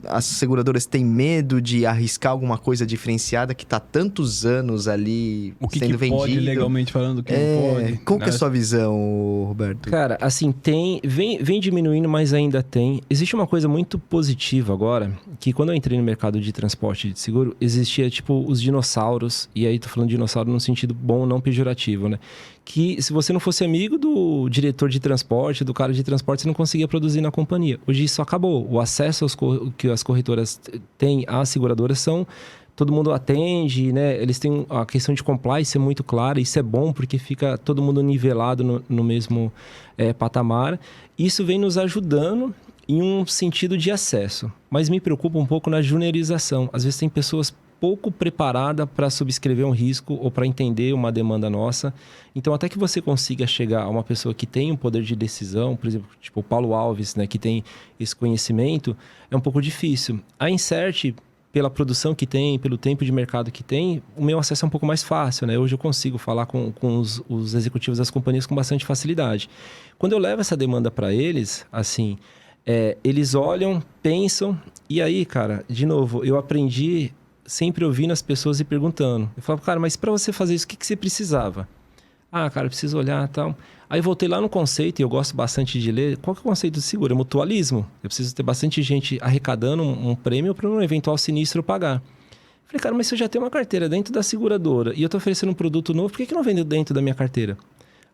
as seguradoras têm medo de arriscar alguma coisa diferenciada que tá tantos anos ali O que, sendo que vendido. pode legalmente falando, o que não pode. Qual que é a sua visão, Roberto? Cara, assim, vem diminuindo, mas ainda tem. Existe uma coisa muito positiva agora, que quando eu entrei no mercado de transporte de seguro, existia, tipo, os dinossauros, e aí tô falando de dinossauro no sentido bom, não pejorativo, né? Que se você não fosse amigo do diretor de transporte, do cara de transporte, você não conseguia produzir na companhia. Hoje isso acabou. O acesso que as corretoras têm às seguradoras são... Todo mundo atende, né? Eles têm a questão de compliance é muito clara. Isso é bom porque fica todo mundo nivelado no mesmo patamar. Isso vem nos ajudando em um sentido de acesso. Mas me preocupa um pouco na juniorização. Às vezes tem pessoas pouco preparadas para subscrever um risco ou para entender uma demanda nossa. Então, até que você consiga chegar a uma pessoa que tem um poder de decisão, por exemplo, tipo o Paulo Alves, né? Que tem esse conhecimento, é um pouco difícil. A Insert... pela produção que tem, pelo tempo de mercado que tem, o meu acesso é um pouco mais fácil, né? Hoje eu consigo falar com os executivos das companhias com bastante facilidade. Quando eu levo essa demanda para eles, assim, eles olham, pensam, e aí, cara, de novo, eu aprendi sempre ouvindo as pessoas e perguntando. Eu falo, cara, mas para você fazer isso, o que você precisava? Ah, cara, eu preciso olhar e tal. Aí voltei lá no conceito, e eu gosto bastante de ler. Qual que é o conceito de seguro? É mutualismo. Eu preciso ter bastante gente arrecadando um prêmio para um eventual sinistro pagar. Falei, cara, mas se eu já tenho uma carteira dentro da seguradora e eu estou oferecendo um produto novo, por que não vendo dentro da minha carteira?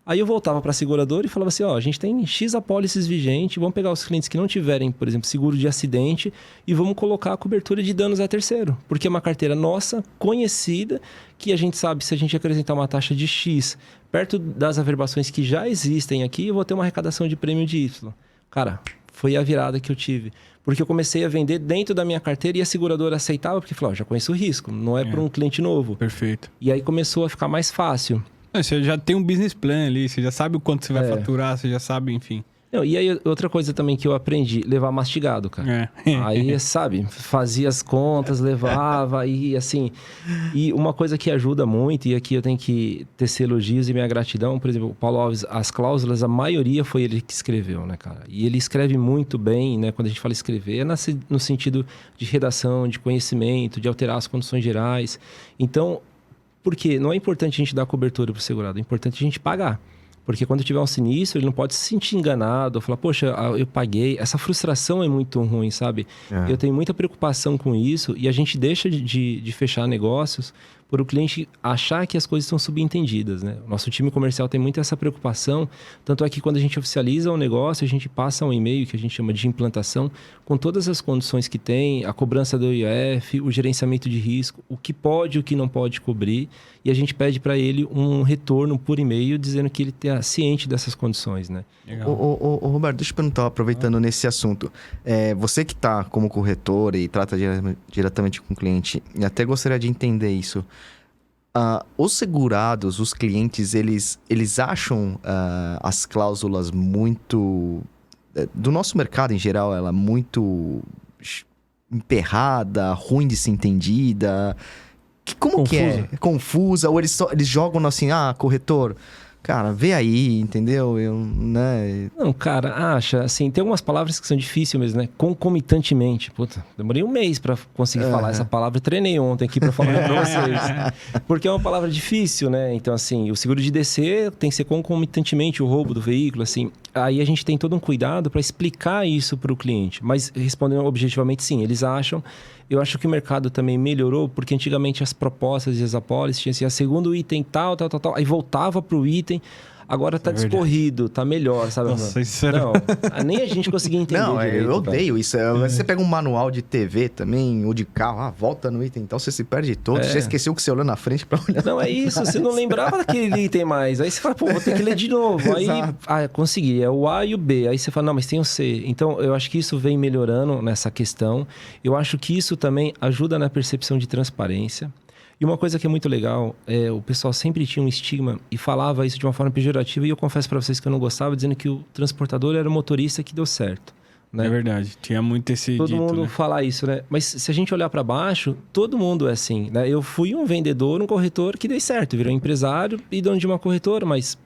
Aí eu voltava para a seguradora e falava assim, ó, a gente tem X apólices vigentes, vamos pegar os clientes que não tiverem, por exemplo, seguro de acidente e vamos colocar a cobertura de danos a terceiro. Porque é uma carteira nossa, conhecida, que a gente sabe se a gente acrescentar uma taxa de X perto das averbações que já existem aqui, eu vou ter uma arrecadação de prêmio de Y. Cara, foi a virada que eu tive. Porque eu comecei a vender dentro da minha carteira e a seguradora aceitava, porque falou, já conheço o risco, não é para um cliente novo. Perfeito. E aí começou a ficar mais fácil. Você já tem um business plan ali, você já sabe o quanto você vai faturar, você já sabe, enfim. Não, e aí, outra coisa também que eu aprendi, levar mastigado, cara. Aí, sabe, fazia as contas, levava, e assim... E uma coisa que ajuda muito, e aqui eu tenho que tecer elogios e minha gratidão, por exemplo, o Paulo Alves, as cláusulas, a maioria foi ele que escreveu, né, cara? E ele escreve muito bem, né? Quando a gente fala escrever, é no sentido de redação, de conhecimento, de alterar as condições gerais. Então, porque não é importante a gente dar cobertura para o segurado, é importante a gente pagar. Porque quando tiver um sinistro, ele não pode se sentir enganado, ou falar, poxa, eu paguei. Essa frustração é muito ruim, sabe? Eu tenho muita preocupação com isso e a gente deixa de fechar negócios por o cliente achar que as coisas estão subentendidas, né? O nosso time comercial tem muito essa preocupação, tanto é que quando a gente oficializa o negócio, a gente passa um e-mail que a gente chama de implantação, com todas as condições que tem, a cobrança do IOF, o gerenciamento de risco, o que pode e o que não pode cobrir, e a gente pede para ele um retorno por e-mail dizendo que ele está ciente dessas condições, né? Ô, Roberto, deixa eu perguntar, aproveitando nesse assunto. Você que está como corretor e trata diretamente com o cliente, e até gostaria de entender isso. Os segurados, os clientes, eles acham as cláusulas muito... do nosso mercado em geral, ela muito emperrada, ruim de ser entendida. Como Confusa. que é? Confusa? Ou eles jogam assim, corretor... Cara, vê aí, entendeu? Né? Não, cara, acha, assim, tem algumas palavras que são difíceis mesmo, né? Concomitantemente. Puta, demorei um mês pra conseguir falar essa palavra. Treinei ontem aqui pra falar pra vocês. Porque é uma palavra difícil, né? Então, assim, o seguro de DC tem que ser concomitantemente o roubo do veículo, assim. Aí a gente tem todo um cuidado pra explicar isso pro cliente. Mas, respondendo objetivamente, sim, eles acham... Eu acho que o mercado também melhorou, porque antigamente as propostas e as apólices tinham assim, a segundo item tal, aí voltava pro item, agora tá discorrido, tá melhor, sabe? Nossa, isso era... Não, nem a gente conseguia entender direito, eu odeio isso. Você pega um manual de TV também, ou de carro, volta no item, então você se perde todo, já esqueceu que você olhou na frente pra olhar. Não, é isso, você não lembrava daquele item mais, aí você fala, pô, vou ter que ler de novo, aí, consegui, é o A e o B, aí você fala, não, mas tem o C. Então, eu acho que isso vem melhorando nessa questão, eu acho que isso também ajuda na percepção de transparência. E uma coisa que é muito legal, o pessoal sempre tinha um estigma e falava isso de uma forma pejorativa, e eu confesso para vocês que eu não gostava, dizendo que o transportador era o motorista que deu certo. Né? É verdade, tinha muito esse todo dito, mundo né? fala isso, né? Mas se a gente olhar para baixo, todo mundo é assim, né? Eu fui um vendedor, um corretor que deu certo, virou empresário e dono de uma corretora, mas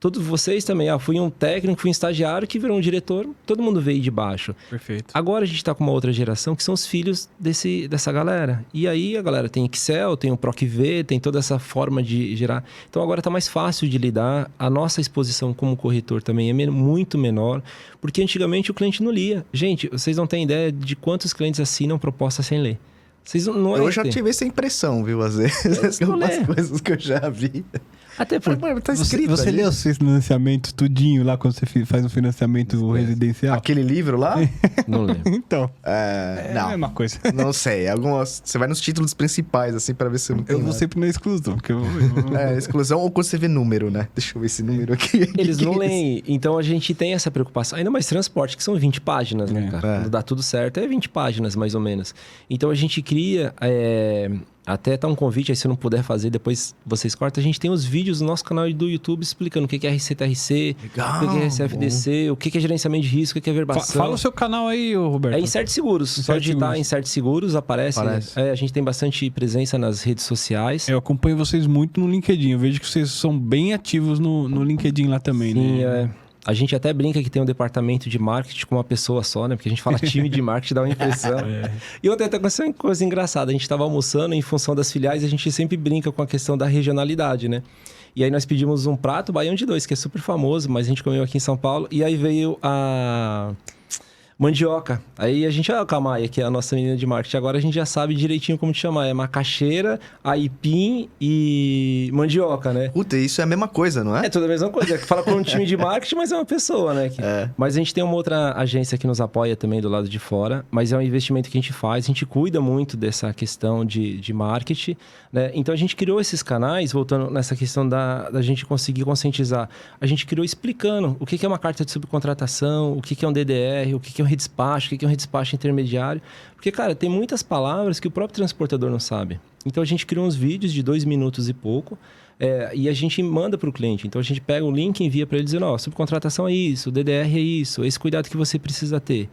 Todos vocês também. Fui um técnico, fui um estagiário que virou um diretor. Todo mundo veio de baixo. Perfeito. Agora a gente tá com uma outra geração que são os filhos dessa galera. E aí a galera tem Excel, tem o PROC-V, tem toda essa forma de gerar. Então agora tá mais fácil de lidar. A nossa exposição como corretor também é muito menor. Porque antigamente o cliente não lia. Gente, vocês não têm ideia de quantos clientes assinam proposta sem ler. Vocês não Eu já tive essa impressão, viu? Às vezes, algumas coisas que eu já vi. Até porque Tá escrito Você ali. lê os financiamentos tudinho lá quando você faz um financiamento residencial? Aquele livro lá? não lembro. Então, É, é a não, mesma coisa. não sei. Você vai nos títulos principais, assim, pra ver se não tem Eu vou nada. sempre na exclusão, porque Exclusão ou quando você vê número, né? Deixa eu ver esse número aqui. Eles Que não é esse? leem. Então a gente tem essa preocupação. Ainda mais transporte, que são 20 páginas, né, cara? É. Quando dá tudo certo, é 20 páginas, mais ou menos. Então a gente cria. Até tá um convite aí, se eu não puder fazer, depois vocês cortam. A gente tem os vídeos no nosso canal do YouTube explicando o que é RCTRC, Legal, o que é RCFDC, o que é gerenciamento de risco, o que é verbação. Fala o seu canal aí, ô Roberto. É Insert Seguros. Só Insert digitar Seguros. Insert Seguros, aparece. A gente tem bastante presença nas redes sociais. Eu acompanho vocês muito no LinkedIn. Eu vejo que vocês são bem ativos no LinkedIn lá também, Sim, né? a gente até brinca que tem um departamento de marketing com uma pessoa só, né? Porque a gente fala time de marketing, dá uma impressão. E ontem até aconteceu uma coisa engraçada. A gente estava almoçando em função das filiais, a gente sempre brinca com a questão da regionalidade, né? E aí nós pedimos um prato baião de 2, que é super famoso, mas a gente comeu aqui em São Paulo. E aí veio a mandioca. Aí a gente, calma aí, que é a nossa menina de marketing. Agora a gente já sabe direitinho como te chamar. É macaxeira, aipim e mandioca, né? Puta, isso é a mesma coisa, não é? É tudo a mesma coisa. Fala com um time de marketing, mas é uma pessoa, né? Mas a gente tem uma outra agência que nos apoia também do lado de fora, mas é um investimento que a gente faz. A gente cuida muito dessa questão de marketing, né? Então a gente criou esses canais, voltando nessa questão da gente conseguir conscientizar. A gente criou explicando o que é uma carta de subcontratação, o que é um DDR, o que é um redespacho, o que é um redespacho intermediário. Porque, cara, tem muitas palavras que o próprio transportador não sabe. Então a gente criou uns vídeos de 2 minutos e pouco, e a gente manda para o cliente. Então a gente pega o link e envia para ele dizendo, subcontratação é isso, DDR é isso, esse cuidado que você precisa ter.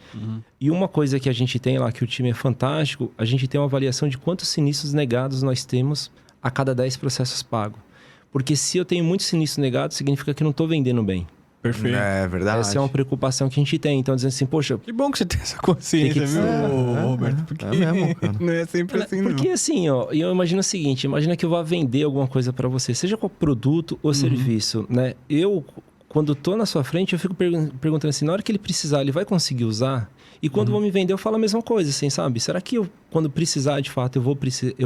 E uma coisa que a gente tem lá, que o time é fantástico, a gente tem uma avaliação de quantos sinistros negados nós temos a cada 10 processos pagos. Porque se eu tenho muitos sinistros negados, significa que eu não estou vendendo bem. Perfeito. É verdade. Essa é uma preocupação que a gente tem. Então, dizendo assim, poxa... Que bom que você tem essa consciência, viu, Roberto? Porque mesmo, cara. não é sempre assim, não. Porque assim, eu imagino o seguinte, imagina que eu vá vender alguma coisa para você, seja qual produto ou serviço, né? Eu, quando tô na sua frente, eu fico perguntando assim, na hora que ele precisar, ele vai conseguir usar? E quando vão me vender, eu falo a mesma coisa, assim, sabe? Será que quando precisar, de fato, eu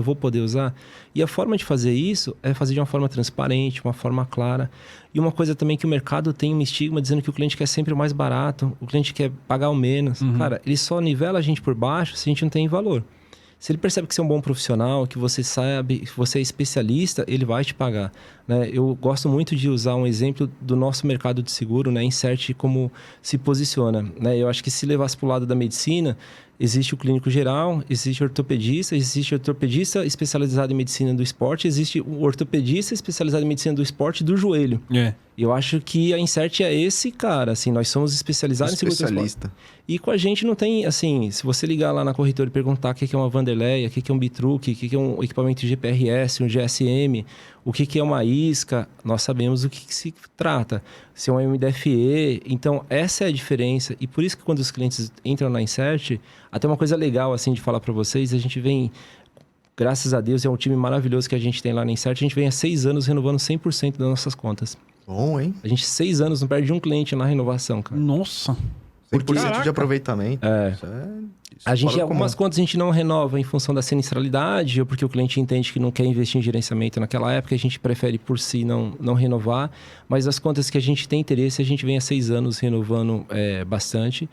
vou poder usar? E a forma de fazer isso é fazer de uma forma transparente, uma forma clara. E uma coisa também que o mercado tem um estigma dizendo que o cliente quer sempre o mais barato, o cliente quer pagar o menos. Cara, ele só nivela a gente por baixo se a gente não tem valor. Se ele percebe que você é um bom profissional, que você sabe, que você é especialista, ele vai te pagar, né? Eu gosto muito de usar um exemplo do nosso mercado de seguro, né? Insert como se posiciona, né? Eu acho que se levasse para o lado da medicina, existe o clínico geral, existe o ortopedista especializado em medicina do esporte, existe o ortopedista especializado em medicina do esporte do joelho. Eu acho que a Insert é esse cara, assim, nós somos especializados em seguro de transporte. E com a gente não tem, assim, se você ligar lá na corretora e perguntar o que é uma Vanderleia, o que é um Bitruc, o que é um equipamento de GPRS, um GSM, o que é uma isca, nós sabemos o que se trata. Se é um MDFE, então essa é a diferença. E por isso que quando os clientes entram na Insert, até uma coisa legal, assim, de falar para vocês, a gente vem... Graças a Deus, é um time maravilhoso que a gente tem lá na Insert. A gente vem há 6 anos renovando 100% das nossas contas. Bom, hein? A gente, 6 anos, não perde um cliente na renovação, cara. Nossa! 100% de aproveitamento. Isso a gente, algumas contas a gente não renova em função da sinistralidade, ou porque o cliente entende que não quer investir em gerenciamento naquela época, a gente prefere por si não renovar. Mas as contas que a gente tem interesse, a gente vem há 6 anos renovando bastante.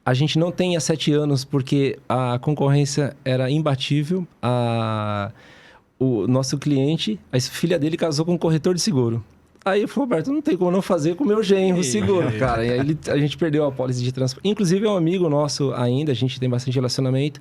A gente não tem há 7 anos porque a concorrência era imbatível. O nosso cliente, a filha dele casou com um corretor de seguro. Aí eu falei, Roberto, não tem como não fazer com o meu genro seguro, cara. E aí a gente perdeu a pólice de transporte. Inclusive é um amigo nosso ainda, a gente tem bastante relacionamento.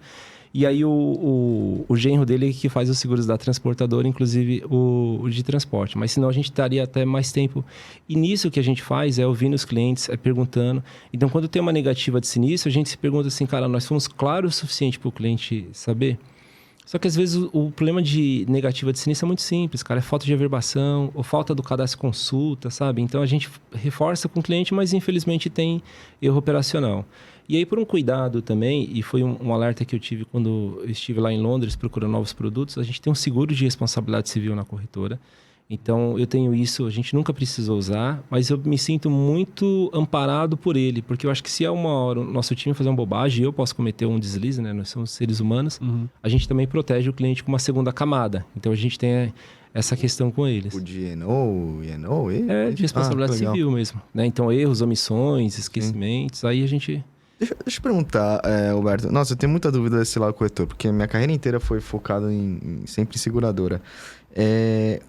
E aí o genro dele que faz os seguros da transportadora, inclusive o de transporte. Mas senão a gente estaria até mais tempo. E nisso que a gente faz é ouvindo os clientes, é perguntando. Então quando tem uma negativa de sinistro, a gente se pergunta assim, cara, nós fomos claros o suficiente para o cliente saber? Só que às vezes o problema de negativa de sinistro é muito simples, cara. É falta de averbação, ou falta do cadastro consulta, sabe? Então a gente reforça com o cliente, mas infelizmente tem erro operacional. E aí, por um cuidado também, e foi um alerta que eu tive quando eu estive lá em Londres procurando novos produtos, a gente tem um seguro de responsabilidade civil na corretora. Então, eu tenho isso, a gente nunca precisou usar, mas eu me sinto muito amparado por ele, porque eu acho que se uma hora o nosso time fazer uma bobagem, eu posso cometer um deslize, né? Nós somos seres humanos, a gente também protege o cliente com uma segunda camada. Então, a gente tem essa questão com eles. O de E&O? De responsabilidade civil mesmo. Né? Então, erros, omissões, esquecimentos, aí a gente... Deixa eu perguntar, Alberto. Nossa, eu tenho muita dúvida desse lado corretor, porque minha carreira inteira foi focada sempre em seguradora.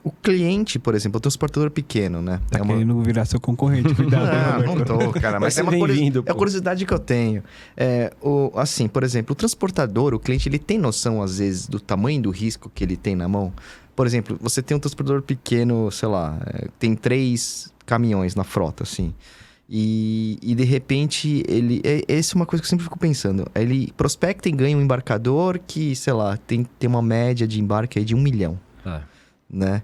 O cliente, por exemplo, o transportador pequeno, né? Tá querendo virar seu concorrente, cuidado. Não tô, cara, mas é uma curiosidade que eu tenho. Assim, por exemplo, o transportador, o cliente, ele tem noção, às vezes, do tamanho do risco que ele tem na mão? Por exemplo, você tem um transportador pequeno, sei lá, tem 3 caminhões na frota, assim. E de repente, essa é uma coisa que eu sempre fico pensando. Ele prospecta e ganha um embarcador que, sei lá, tem uma média de embarque aí de 1 milhão. Né?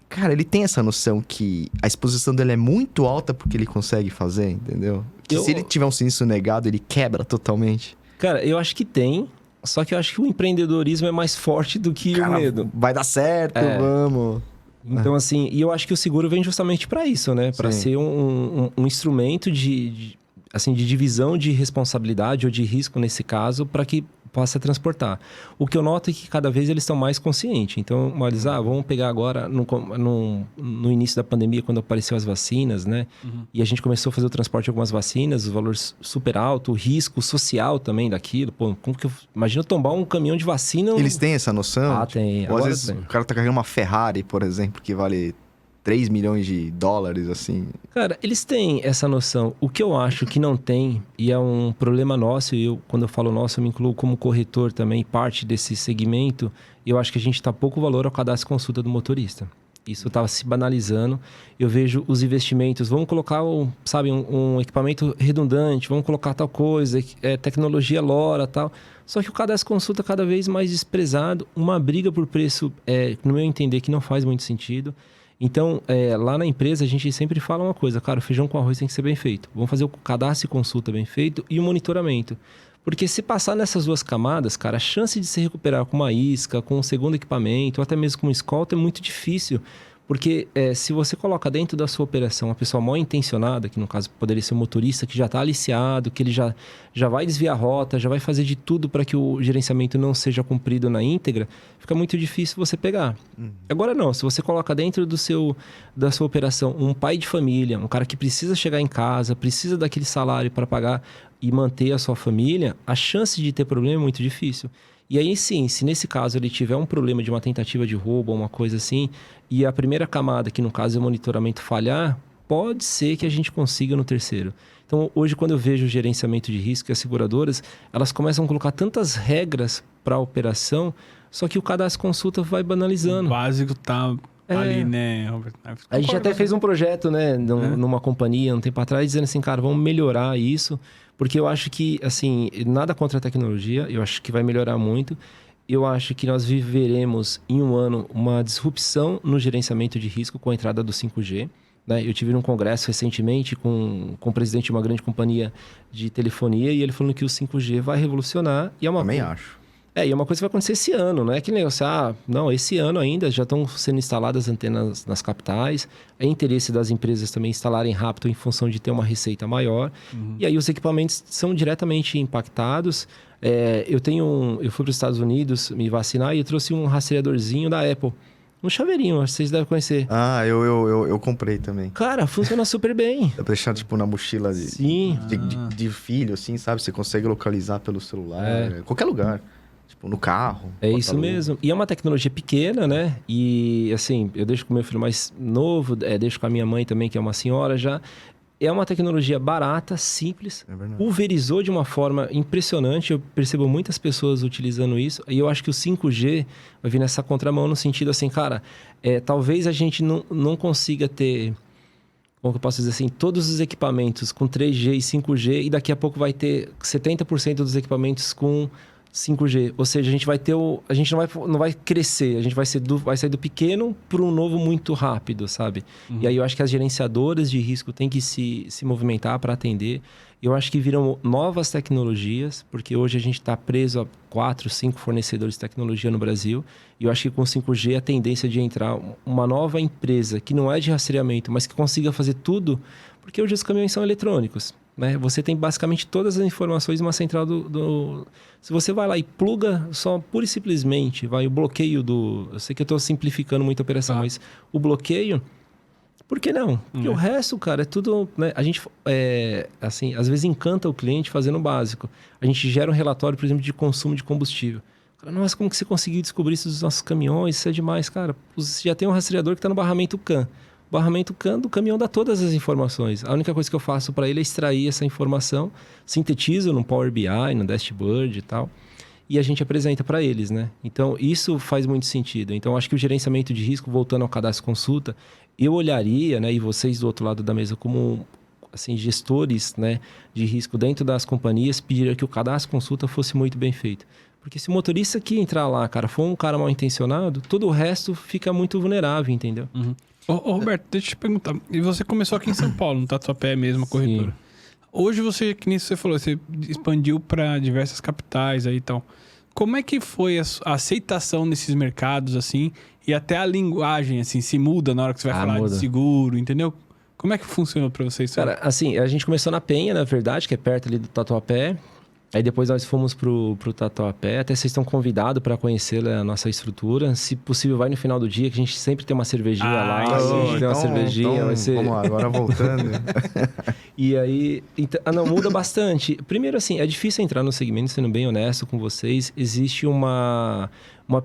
Cara, ele tem essa noção que a exposição dele é muito alta porque ele consegue fazer, entendeu? Que se ele tiver um sinistro negado, ele quebra totalmente. Cara, eu acho que tem. Só que eu acho que o empreendedorismo é mais forte do que o medo. Vai dar certo, vamos... Então, assim, e eu acho que o seguro vem justamente para isso, né? Para ser um instrumento de divisão de responsabilidade ou de risco, nesse caso, para que possa transportar. O que eu noto é que cada vez eles estão mais conscientes. Então, eles, vamos pegar agora, no início da pandemia, quando apareceu as vacinas, né? E a gente começou a fazer o transporte de algumas vacinas, os valores super altos, o risco social também daquilo. Pô, imagina tombar um caminhão de vacina... Eles têm essa noção? Tem. Ou às vezes o cara tá carregando uma Ferrari, por exemplo, que vale 3 milhões de dólares, assim. Cara, eles têm essa noção. O que eu acho que não tem, e é um problema nosso, e quando eu falo nosso, eu me incluo como corretor também, parte desse segmento, eu acho que a gente dá pouco valor ao cadastro consulta do motorista. Isso estava se banalizando. Eu vejo os investimentos, vamos colocar um equipamento redundante, vamos colocar tal coisa, tecnologia LoRa, tal. Só que o cadastro consulta cada vez mais desprezado, uma briga por preço, no meu entender, que não faz muito sentido. Então, lá na empresa, a gente sempre fala uma coisa, cara, o feijão com arroz tem que ser bem feito. Vamos fazer o cadastro e consulta bem feito e o monitoramento. Porque se passar nessas 2 camadas, cara, a chance de se recuperar com uma isca, com um segundo equipamento, ou até mesmo com um escolta, é muito difícil. Porque se você coloca dentro da sua operação uma pessoa mal intencionada, que no caso poderia ser um motorista que já está aliciado, que ele já vai desviar a rota, já vai fazer de tudo para que o gerenciamento não seja cumprido na íntegra, fica muito difícil você pegar. Agora não, se você coloca dentro da sua operação um pai de família, um cara que precisa chegar em casa, precisa daquele salário para pagar e manter a sua família, a chance de ter problema é muito difícil. E aí sim, se nesse caso ele tiver um problema de uma tentativa de roubo ou uma coisa assim, e a primeira camada, que no caso é o monitoramento, falhar, pode ser que a gente consiga no terceiro. Então hoje, quando eu vejo o gerenciamento de risco e as seguradoras, elas começam a colocar tantas regras para a operação, só que o cadastro consulta vai banalizando. O básico tá ali, né, Robert? A gente até fez um projeto, né, numa companhia um tempo atrás, dizendo assim, cara, vamos melhorar isso. Porque eu acho que, assim, nada contra a tecnologia, eu acho que vai melhorar muito. Eu acho que nós viveremos em um ano uma disrupção no gerenciamento de risco com a entrada do 5G. Né? Eu tive num congresso recentemente com o presidente de uma grande companhia de telefonia e ele falando que o 5G vai revolucionar. E Também acho. E é uma coisa que vai acontecer esse ano, não é que negócio, não, esse ano ainda já estão sendo instaladas antenas nas capitais. É interesse das empresas também instalarem rápido em função de ter uma receita maior. E aí os equipamentos são diretamente impactados. Eu fui para os Estados Unidos me vacinar e eu trouxe um rastreadorzinho da Apple. Um chaveirinho, acho que vocês devem conhecer. Eu comprei também. Cara, funciona super bem. Dá pra deixar, tipo, na mochila de filho, assim, sabe? Você consegue localizar pelo celular, qualquer lugar. Tipo, no carro. É isso mesmo. E é uma tecnologia pequena, né? E, assim, eu deixo com o meu filho mais novo, deixo com a minha mãe também, que é uma senhora já. É uma tecnologia barata, simples, pulverizou de uma forma impressionante. Eu percebo muitas pessoas utilizando isso. E eu acho que o 5G vai vir nessa contramão no sentido assim, cara, talvez a gente não consiga ter, como que eu posso dizer assim, todos os equipamentos com 3G e 5G e daqui a pouco vai ter 70% dos equipamentos com 5G. Ou seja, a gente vai ter a gente não vai crescer, a gente vai sair do pequeno para um novo muito rápido, sabe? E aí eu acho que as gerenciadoras de risco têm que se movimentar para atender. Eu acho que viram novas tecnologias, porque hoje a gente está preso a 4, 5 fornecedores de tecnologia no Brasil. E eu acho que com 5G a tendência de entrar uma nova empresa que não é de rastreamento, mas que consiga fazer tudo, porque hoje os caminhões são eletrônicos. Né? Você tem basicamente todas as informações numa central Se você vai lá e pluga só pura e simplesmente, o bloqueio do... Eu sei que eu estou simplificando muito a operação, mas o bloqueio, por que não? Porque o resto, cara, é tudo... Né? A gente, assim, às vezes encanta o cliente fazendo o básico. A gente gera um relatório, por exemplo, de consumo de combustível. Cara, nossa, como que você conseguiu descobrir isso dos nossos caminhões? Isso é demais, cara. Você já tem um rastreador que está no barramento CAN. O barramento CAN do caminhão dá todas as informações. A única coisa que eu faço para ele é extrair essa informação, sintetizo no Power BI, no Dashboard e tal, e a gente apresenta para eles, né? Então, isso faz muito sentido. Então, acho que o gerenciamento de risco, voltando ao cadastro consulta, eu olharia, né, e vocês do outro lado da mesa, como assim, gestores, né, de risco dentro das companhias, pediriam que o cadastro consulta fosse muito bem feito. Porque se o motorista que entrar lá, cara, for um cara mal intencionado, todo o resto fica muito vulnerável, entendeu? Ô, Roberto, deixa eu te perguntar. E você começou aqui em São Paulo, no Tatuapé mesmo, a corretora. Sim. Hoje você, que nem você falou, você expandiu para diversas capitais aí e tal. Como é que foi a aceitação nesses mercados, assim, e até a linguagem, assim, se muda na hora que você vai falar de seguro, entendeu? Como é que funcionou para vocês? Cara, assim, a gente começou na Penha, na verdade, que é perto ali do Tatuapé. Aí depois nós fomos pro Tatuapé. Até vocês estão convidados para conhecer a nossa estrutura. Se possível, vai no final do dia, que a gente sempre tem uma cervejinha lá. A gente tem uma cervejinha. Vai ser... Vamos lá, agora voltando. E aí... Então, não, muda bastante. Primeiro, assim, é difícil entrar no segmento, sendo bem honesto com vocês. Existe uma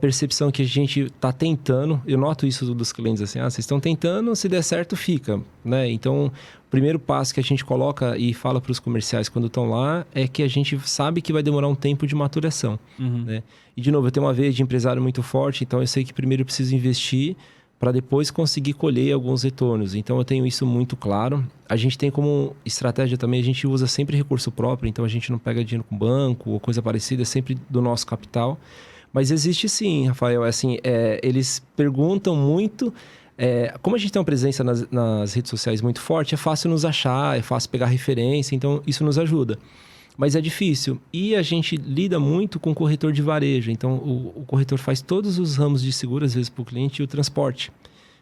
percepção que a gente está tentando. Eu noto isso dos clientes, assim. Vocês estão tentando, se der certo, fica. Né? Então, o primeiro passo que a gente coloca e fala para os comerciais quando estão lá é que a gente sabe que vai demorar um tempo de maturação. Né? E, de novo, eu tenho uma veia de empresário muito forte, então eu sei que primeiro eu preciso investir para depois conseguir colher alguns retornos. Então, eu tenho isso muito claro. A gente tem como estratégia também, a gente usa sempre recurso próprio, então a gente não pega dinheiro com banco ou coisa parecida, é sempre do nosso capital. Mas existe sim, Rafael. Assim, eles perguntam muito... como a gente tem uma presença nas redes sociais muito forte, é fácil nos achar, é fácil pegar referência, então isso nos ajuda. Mas é difícil. E a gente lida muito com o corretor de varejo. Então, o corretor faz todos os ramos de seguro, às vezes, para o cliente, e o transporte.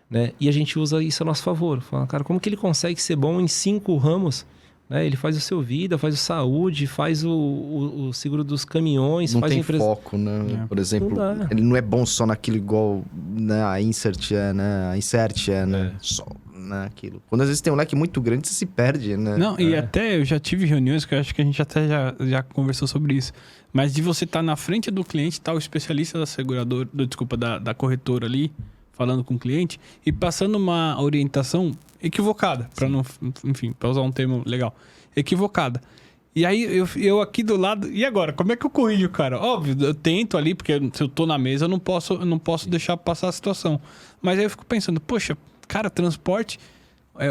Né? E a gente usa isso a nosso favor. Fala, cara, como que ele consegue ser bom em 5 ramos? Né? Ele faz o seu vida, faz o saúde, faz o seguro dos caminhões. Não faz tem foco, né? Por exemplo, ele não é bom só naquilo igual, né, a Insert né? A Insert né? Só naquilo. Quando às vezes tem um leque muito grande, você se perde, né? Não, e até eu já tive reuniões que eu acho que a gente até já conversou sobre isso. Mas de você estar na frente do cliente, tá o especialista da seguradora, da corretora ali, falando com o cliente e passando uma orientação equivocada, para não, enfim, para usar um termo legal, equivocada. E aí eu aqui do lado, e agora? Como é que eu corrijo, cara? Óbvio, eu tento ali, porque se eu tô na mesa, eu não posso deixar passar a situação. Mas aí eu fico pensando, poxa, cara, transporte,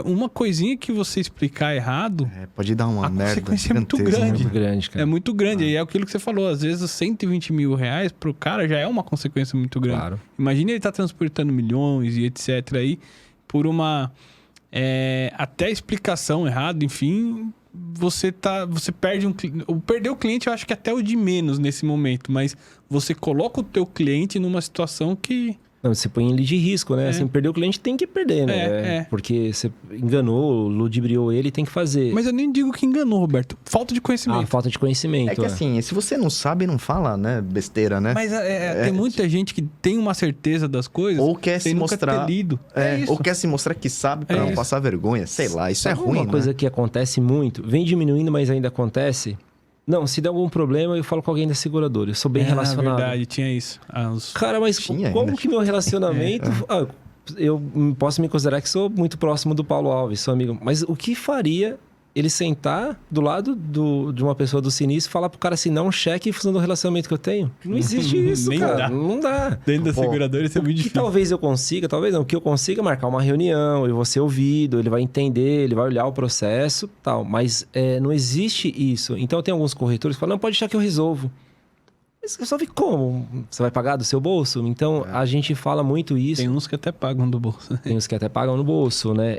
uma coisinha que você explicar errado... pode dar uma merda. A consequência é muito grande. Muito grande, cara. É muito grande. E é aquilo que você falou, às vezes os 120 mil reais pro cara já é uma consequência muito grande. Claro. Imagina ele tá transportando milhões e etc. aí, por uma... até explicação errada, enfim... Você perde perder o cliente, eu acho que até o de menos nesse momento. Mas você coloca o teu cliente numa situação que... Não, você põe ele de risco, né? Assim, perder o cliente tem que perder, né? Porque você enganou, ludibriou ele, tem que fazer. Mas eu nem digo que enganou, Roberto. Falta de conhecimento. Falta de conhecimento. É que assim, se você não sabe, não fala, né? Besteira, né? Mas tem muita gente que tem uma certeza das coisas. Ou quer se mostrar... ter lido. Ou quer se mostrar que sabe pra não passar vergonha. Sei lá, isso é ruim, uma coisa que acontece muito, vem diminuindo, mas ainda acontece... Não, se der algum problema, eu falo com alguém da seguradora. Eu sou bem relacionado. É verdade, tinha isso. Cara, mas como que meu relacionamento... eu posso me considerar que sou muito próximo do Paulo Alves, sou amigo. Mas o que faria ele sentar do lado de uma pessoa do sinistro e falar pro cara assim, não, cheque em função do relacionamento que eu tenho? Não existe isso, nem cara. Dá. Não dá. Dentro da seguradora isso é muito difícil. Talvez eu consiga, talvez não. O que eu consiga é marcar uma reunião, eu vou ser ouvido, ele vai entender, ele vai olhar o processo tal. Mas não existe isso. Então tem alguns corretores que falam, não, pode deixar que eu resolvo. Mas resolve como? Você vai pagar do seu bolso? Então, a gente fala muito isso. Tem uns que até pagam do bolso. Tem uns que até pagam no bolso, né?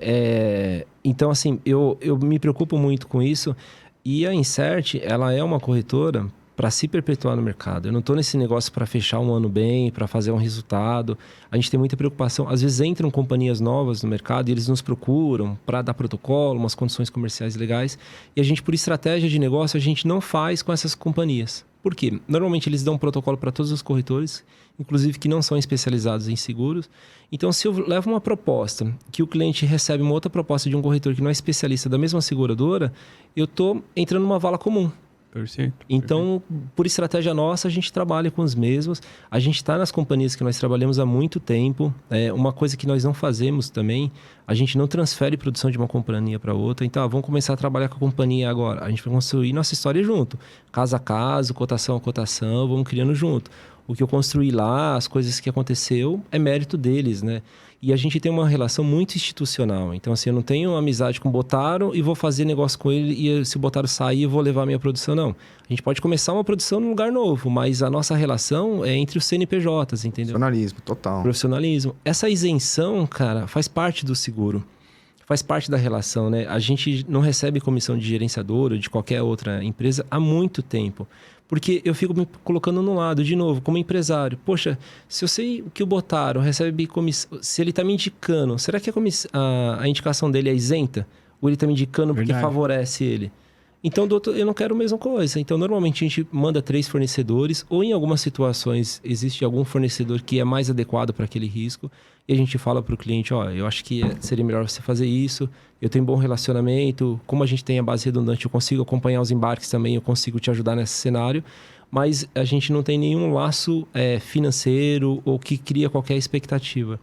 Então, assim, eu me preocupo muito com isso. E a Insert, ela é uma corretora para se perpetuar no mercado. Eu não estou nesse negócio para fechar um ano bem, para fazer um resultado. A gente tem muita preocupação. Às vezes entram companhias novas no mercado e eles nos procuram para dar protocolo, umas condições comerciais legais. E a gente, por estratégia de negócio, a gente não faz com essas companhias. Por quê? Normalmente eles dão um protocolo para todos os corretores, inclusive que não são especializados em seguros. Então, se eu levo uma proposta, que o cliente recebe uma outra proposta de um corretor que não é especialista da mesma seguradora, eu estou entrando numa vala comum. Perfeito. Então, por estratégia nossa, a gente trabalha com os mesmos. A gente está nas companhias que nós trabalhamos há muito tempo. Uma coisa que nós não fazemos também, a gente não transfere produção de uma companhia para outra. Então, vamos começar a trabalhar com a companhia agora. A gente vai construir nossa história junto. Caso a caso, cotação a cotação, vamos criando junto. O que eu construí lá, as coisas que aconteceu, é mérito deles, né? E a gente tem uma relação muito institucional. Então, assim, eu não tenho amizade com o Botaro e vou fazer negócio com ele e se o Botaro sair, eu vou levar a minha produção. Não. A gente pode começar uma produção num lugar novo, mas a nossa relação é entre os CNPJs, entendeu? Profissionalismo, total. Profissionalismo. Essa isenção, cara, faz parte do seguro. Faz parte da relação, né? A gente não recebe comissão de gerenciador ou de qualquer outra empresa há muito tempo. Porque eu fico me colocando no lado, de novo, como empresário. Poxa, se eu sei que o Botaro recebe comissão... Se ele está me indicando, será que a indicação dele é isenta? Ou ele está me indicando porque favorece ele? Então, doutor, eu não quero a mesma coisa. Então, normalmente, a gente manda 3 fornecedores. Ou, em algumas situações, existe algum fornecedor que é mais adequado para aquele risco. E a gente fala para o cliente, eu acho que seria melhor você fazer isso. Eu tenho um bom relacionamento. Como a gente tem a base redundante, eu consigo acompanhar os embarques também. Eu consigo te ajudar nesse cenário. Mas a gente não tem nenhum laço financeiro ou que cria qualquer expectativa.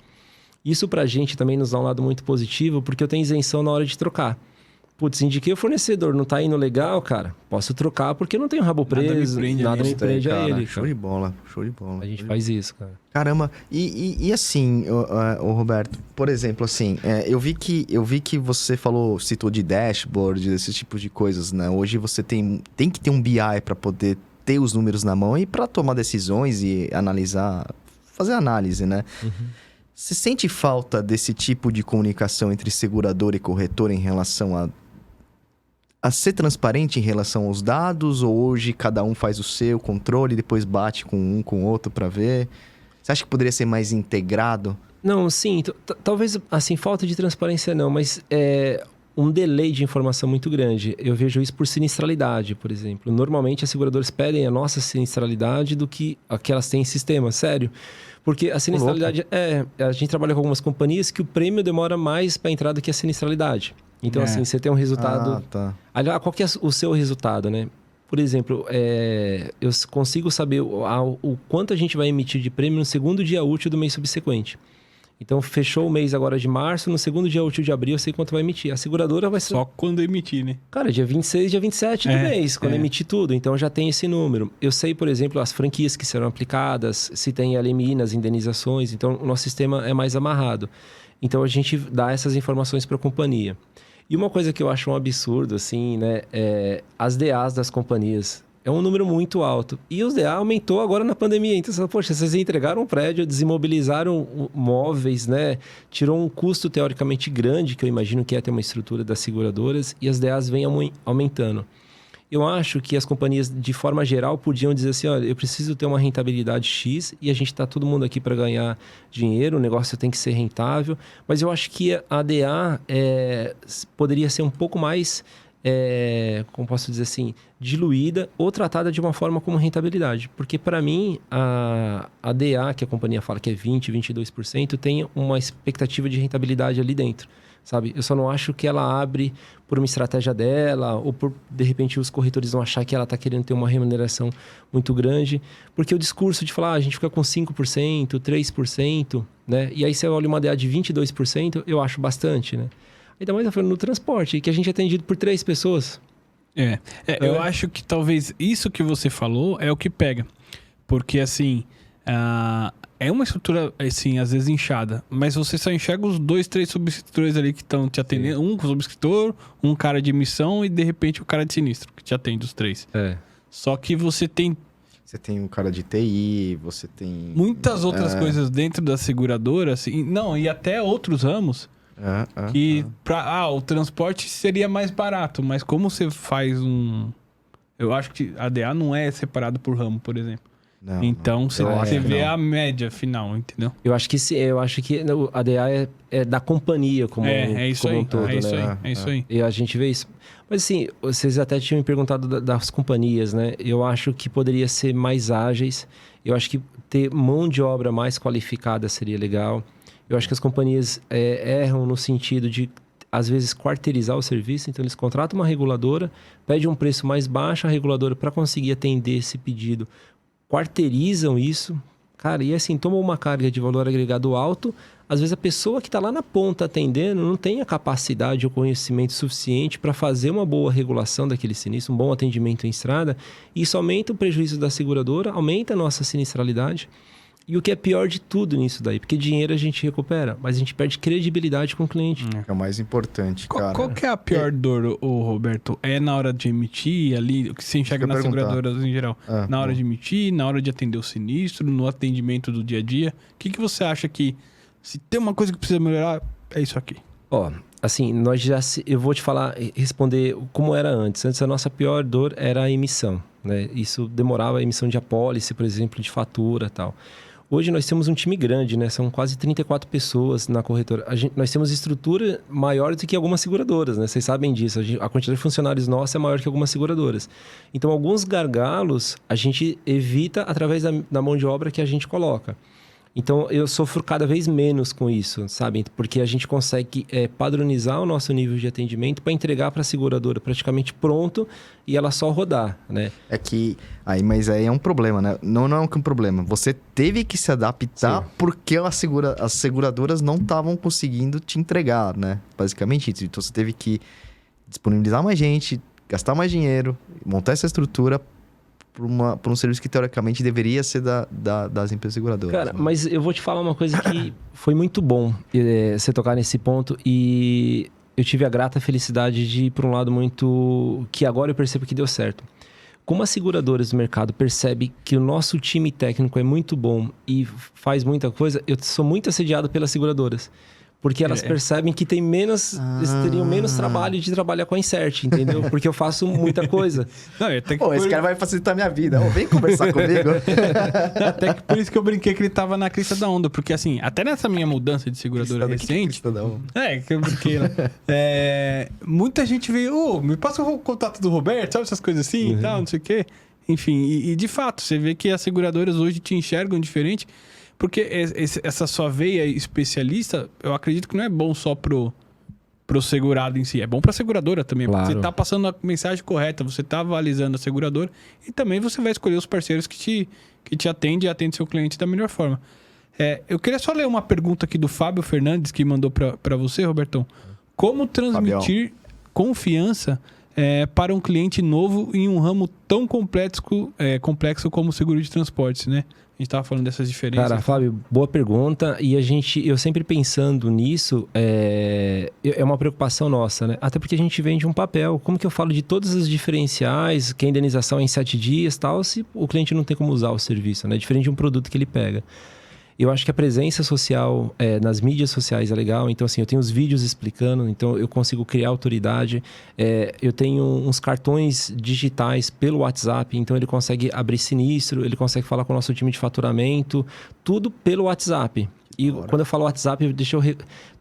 Isso para a gente também nos dá um lado muito positivo, porque eu tenho isenção na hora de trocar. Putz, indiquei o fornecedor, não tá indo legal, cara. Posso trocar porque eu não tenho rabo preso. Nada me prende a ele. Show de bola, show de bola. A gente faz isso, cara. Caramba, e assim, o Roberto, por exemplo, assim, eu vi que você citou de dashboard, desses tipos de coisas, né? Hoje você tem que ter um BI para poder ter os números na mão e para tomar decisões e analisar, fazer análise, né? Uhum. Você sente falta desse tipo de comunicação entre segurador e corretor em relação a ser transparente em relação aos dados? Ou hoje cada um faz o seu controle e depois bate com o outro para ver? Você acha que poderia ser mais integrado? Não, sim. Talvez, assim, falta de transparência não, mas um delay de informação muito grande. Eu vejo isso por sinistralidade, por exemplo. Normalmente, as seguradoras pedem a nossa sinistralidade do que a que elas têm em sistema, sério. Porque a sinistralidade a gente trabalha com algumas companhias que o prêmio demora mais para entrar do que a sinistralidade. Então, assim, você tem um resultado... Aliás, qual que é o seu resultado, né? Por exemplo, eu consigo saber o quanto a gente vai emitir de prêmio no segundo dia útil do mês subsequente. Então, fechou o mês agora de março, no segundo dia útil de abril eu sei quanto vai emitir. A seguradora vai ser... Só quando emitir, né? Cara, dia 26, dia 27 do mês, quando emitir tudo. Então, já tem esse número. Eu sei, por exemplo, as franquias que serão aplicadas, se tem LMI nas indenizações. Então, o nosso sistema é mais amarrado. Então, a gente dá essas informações para a companhia. E uma coisa que eu acho um absurdo, assim, né? As DAs das companhias. É um número muito alto. E os DA aumentou agora na pandemia. Então, poxa, vocês entregaram um prédio, desimobilizaram móveis, né? Tirou um custo teoricamente grande, que eu imagino que é ter uma estrutura das seguradoras, e as DAs vêm aumentando. Eu acho que as companhias, de forma geral, podiam dizer assim, olha, eu preciso ter uma rentabilidade X e a gente está todo mundo aqui para ganhar dinheiro, o negócio tem que ser rentável. Mas eu acho que a DA poderia ser um pouco mais... como posso dizer assim, diluída ou tratada de uma forma como rentabilidade. Porque, para mim, a DA, que a companhia fala que é 20%, 22%, tem uma expectativa de rentabilidade ali dentro, sabe? Eu só não acho que ela abre por uma estratégia dela ou por, de repente, os corretores vão achar que ela está querendo ter uma remuneração muito grande. Porque o discurso de falar, a gente fica com 5%, 3%, né? E aí você olha uma DA de 22%, eu acho bastante, né? Ainda mais falando no transporte, que a gente é atendido por 3 pessoas. Eu acho que talvez isso que você falou é o que pega. Porque, assim, é uma estrutura, assim, às vezes inchada. Mas você só enxerga os 2, 3 subscritores ali que estão te atendendo. Sim. Um subscritor, um cara de emissão e, de repente, o cara de sinistro, que te atende os 3. Só que você tem Você tem um cara de TI, você tem... Muitas outras coisas dentro da seguradora, assim, não, e até outros ramos, o transporte seria mais barato, mas como você faz um... Eu acho que a ADA não é separado por ramo, por exemplo. Não, então você vê não. a média final, entendeu? Eu acho que a DA é da companhia como isso como aí, um todo, é isso né? aí, é isso aí. E a gente vê isso. Mas assim, vocês até tinham me perguntado das companhias, né? Eu acho que poderia ser mais ágeis. Eu acho que ter mão de obra mais qualificada seria legal. Eu acho que as companhias erram no sentido de, às vezes, quarteirizar o serviço. Então, eles contratam uma reguladora, pedem um preço mais baixo à reguladora para conseguir atender esse pedido. Quarteirizam isso, cara, e assim, toma uma carga de valor agregado alto. Às vezes a pessoa que está lá na ponta atendendo não tem a capacidade ou conhecimento suficiente para fazer uma boa regulação daquele sinistro, um bom atendimento em estrada. E isso aumenta o prejuízo da seguradora, aumenta a nossa sinistralidade. E o que é pior de tudo nisso daí, porque dinheiro a gente recupera, mas a gente perde credibilidade com o cliente. É o mais importante, cara. Qual que é a pior dor, Roberto? É na hora de emitir ali, o que você enxerga nas seguradoras em geral? Na hora de emitir, na hora de atender o sinistro, no atendimento do dia a dia? O que você acha que, se tem uma coisa que precisa melhorar, é isso aqui? Ó, assim, eu vou te responder como era antes. Antes a nossa pior dor era a emissão, né? Isso demorava a emissão de apólice, por exemplo, de fatura e tal. Hoje nós temos um time grande, né? São quase 34 pessoas na corretora. Nós temos estrutura maior do que algumas seguradoras, né? Vocês sabem disso. A quantidade de funcionários nossa é maior que algumas seguradoras. Então, alguns gargalos a gente evita através da mão de obra que a gente coloca. Então, eu sofro cada vez menos com isso, sabe? Porque a gente consegue padronizar o nosso nível de atendimento para entregar para a seguradora praticamente pronto e ela só rodar, né? Mas aí é um problema, né? Não é um problema. Você teve que se adaptar porque as seguradoras não estavam conseguindo te entregar, né? Basicamente isso. Então, você teve que disponibilizar mais gente, gastar mais dinheiro, montar essa estrutura por um serviço que teoricamente deveria ser das empresas seguradoras. Cara, mas eu vou te falar uma coisa que foi muito bom você tocar nesse ponto, e eu tive a grata felicidade de ir para um lado muito... que agora eu percebo que deu certo. Como as seguradoras do mercado percebem que o nosso time técnico é muito bom e faz muita coisa, eu sou muito assediado pelas seguradoras. Porque elas percebem que teriam menos trabalho de trabalhar com a Insert, entendeu? Porque eu faço muita coisa. Não, esse cara vai facilitar a minha vida. Vem conversar comigo. Até que por isso que eu brinquei que ele tava na crista da onda. Porque assim, até nessa minha mudança de seguradora recente... Crista da onda. Que eu brinquei lá. Muita gente veio... me passa o contato do Roberto, sabe essas coisas assim e tal, não sei o quê. Enfim, e de fato, você vê que as seguradoras hoje te enxergam diferente. Porque essa sua veia especialista, eu acredito que não é bom só pro segurado em si. É bom pra seguradora também. Claro. Você tá passando a mensagem correta, você tá avalizando a seguradora e também você vai escolher os parceiros que te atendem e atendem seu cliente da melhor forma. Eu queria só ler uma pergunta aqui do Fábio Fernandes, que mandou pra você, Robertão. Como transmitir confiança para um cliente novo em um ramo tão complexo como o seguro de transportes, né? A gente estava falando dessas diferenças. Cara, Fábio, boa pergunta. E eu sempre pensando nisso, é uma preocupação nossa, né? Até porque a gente vende um papel. Como que eu falo de todos os diferenciais, que a indenização é em 7 dias e tal, se o cliente não tem como usar o serviço, né? Diferente de um produto que ele pega. Eu acho que a presença social nas mídias sociais é legal. Então, assim, eu tenho os vídeos explicando, então eu consigo criar autoridade. Eu tenho uns cartões digitais pelo WhatsApp, então ele consegue abrir sinistro, ele consegue falar com o nosso time de faturamento, tudo pelo WhatsApp. E quando eu falo WhatsApp,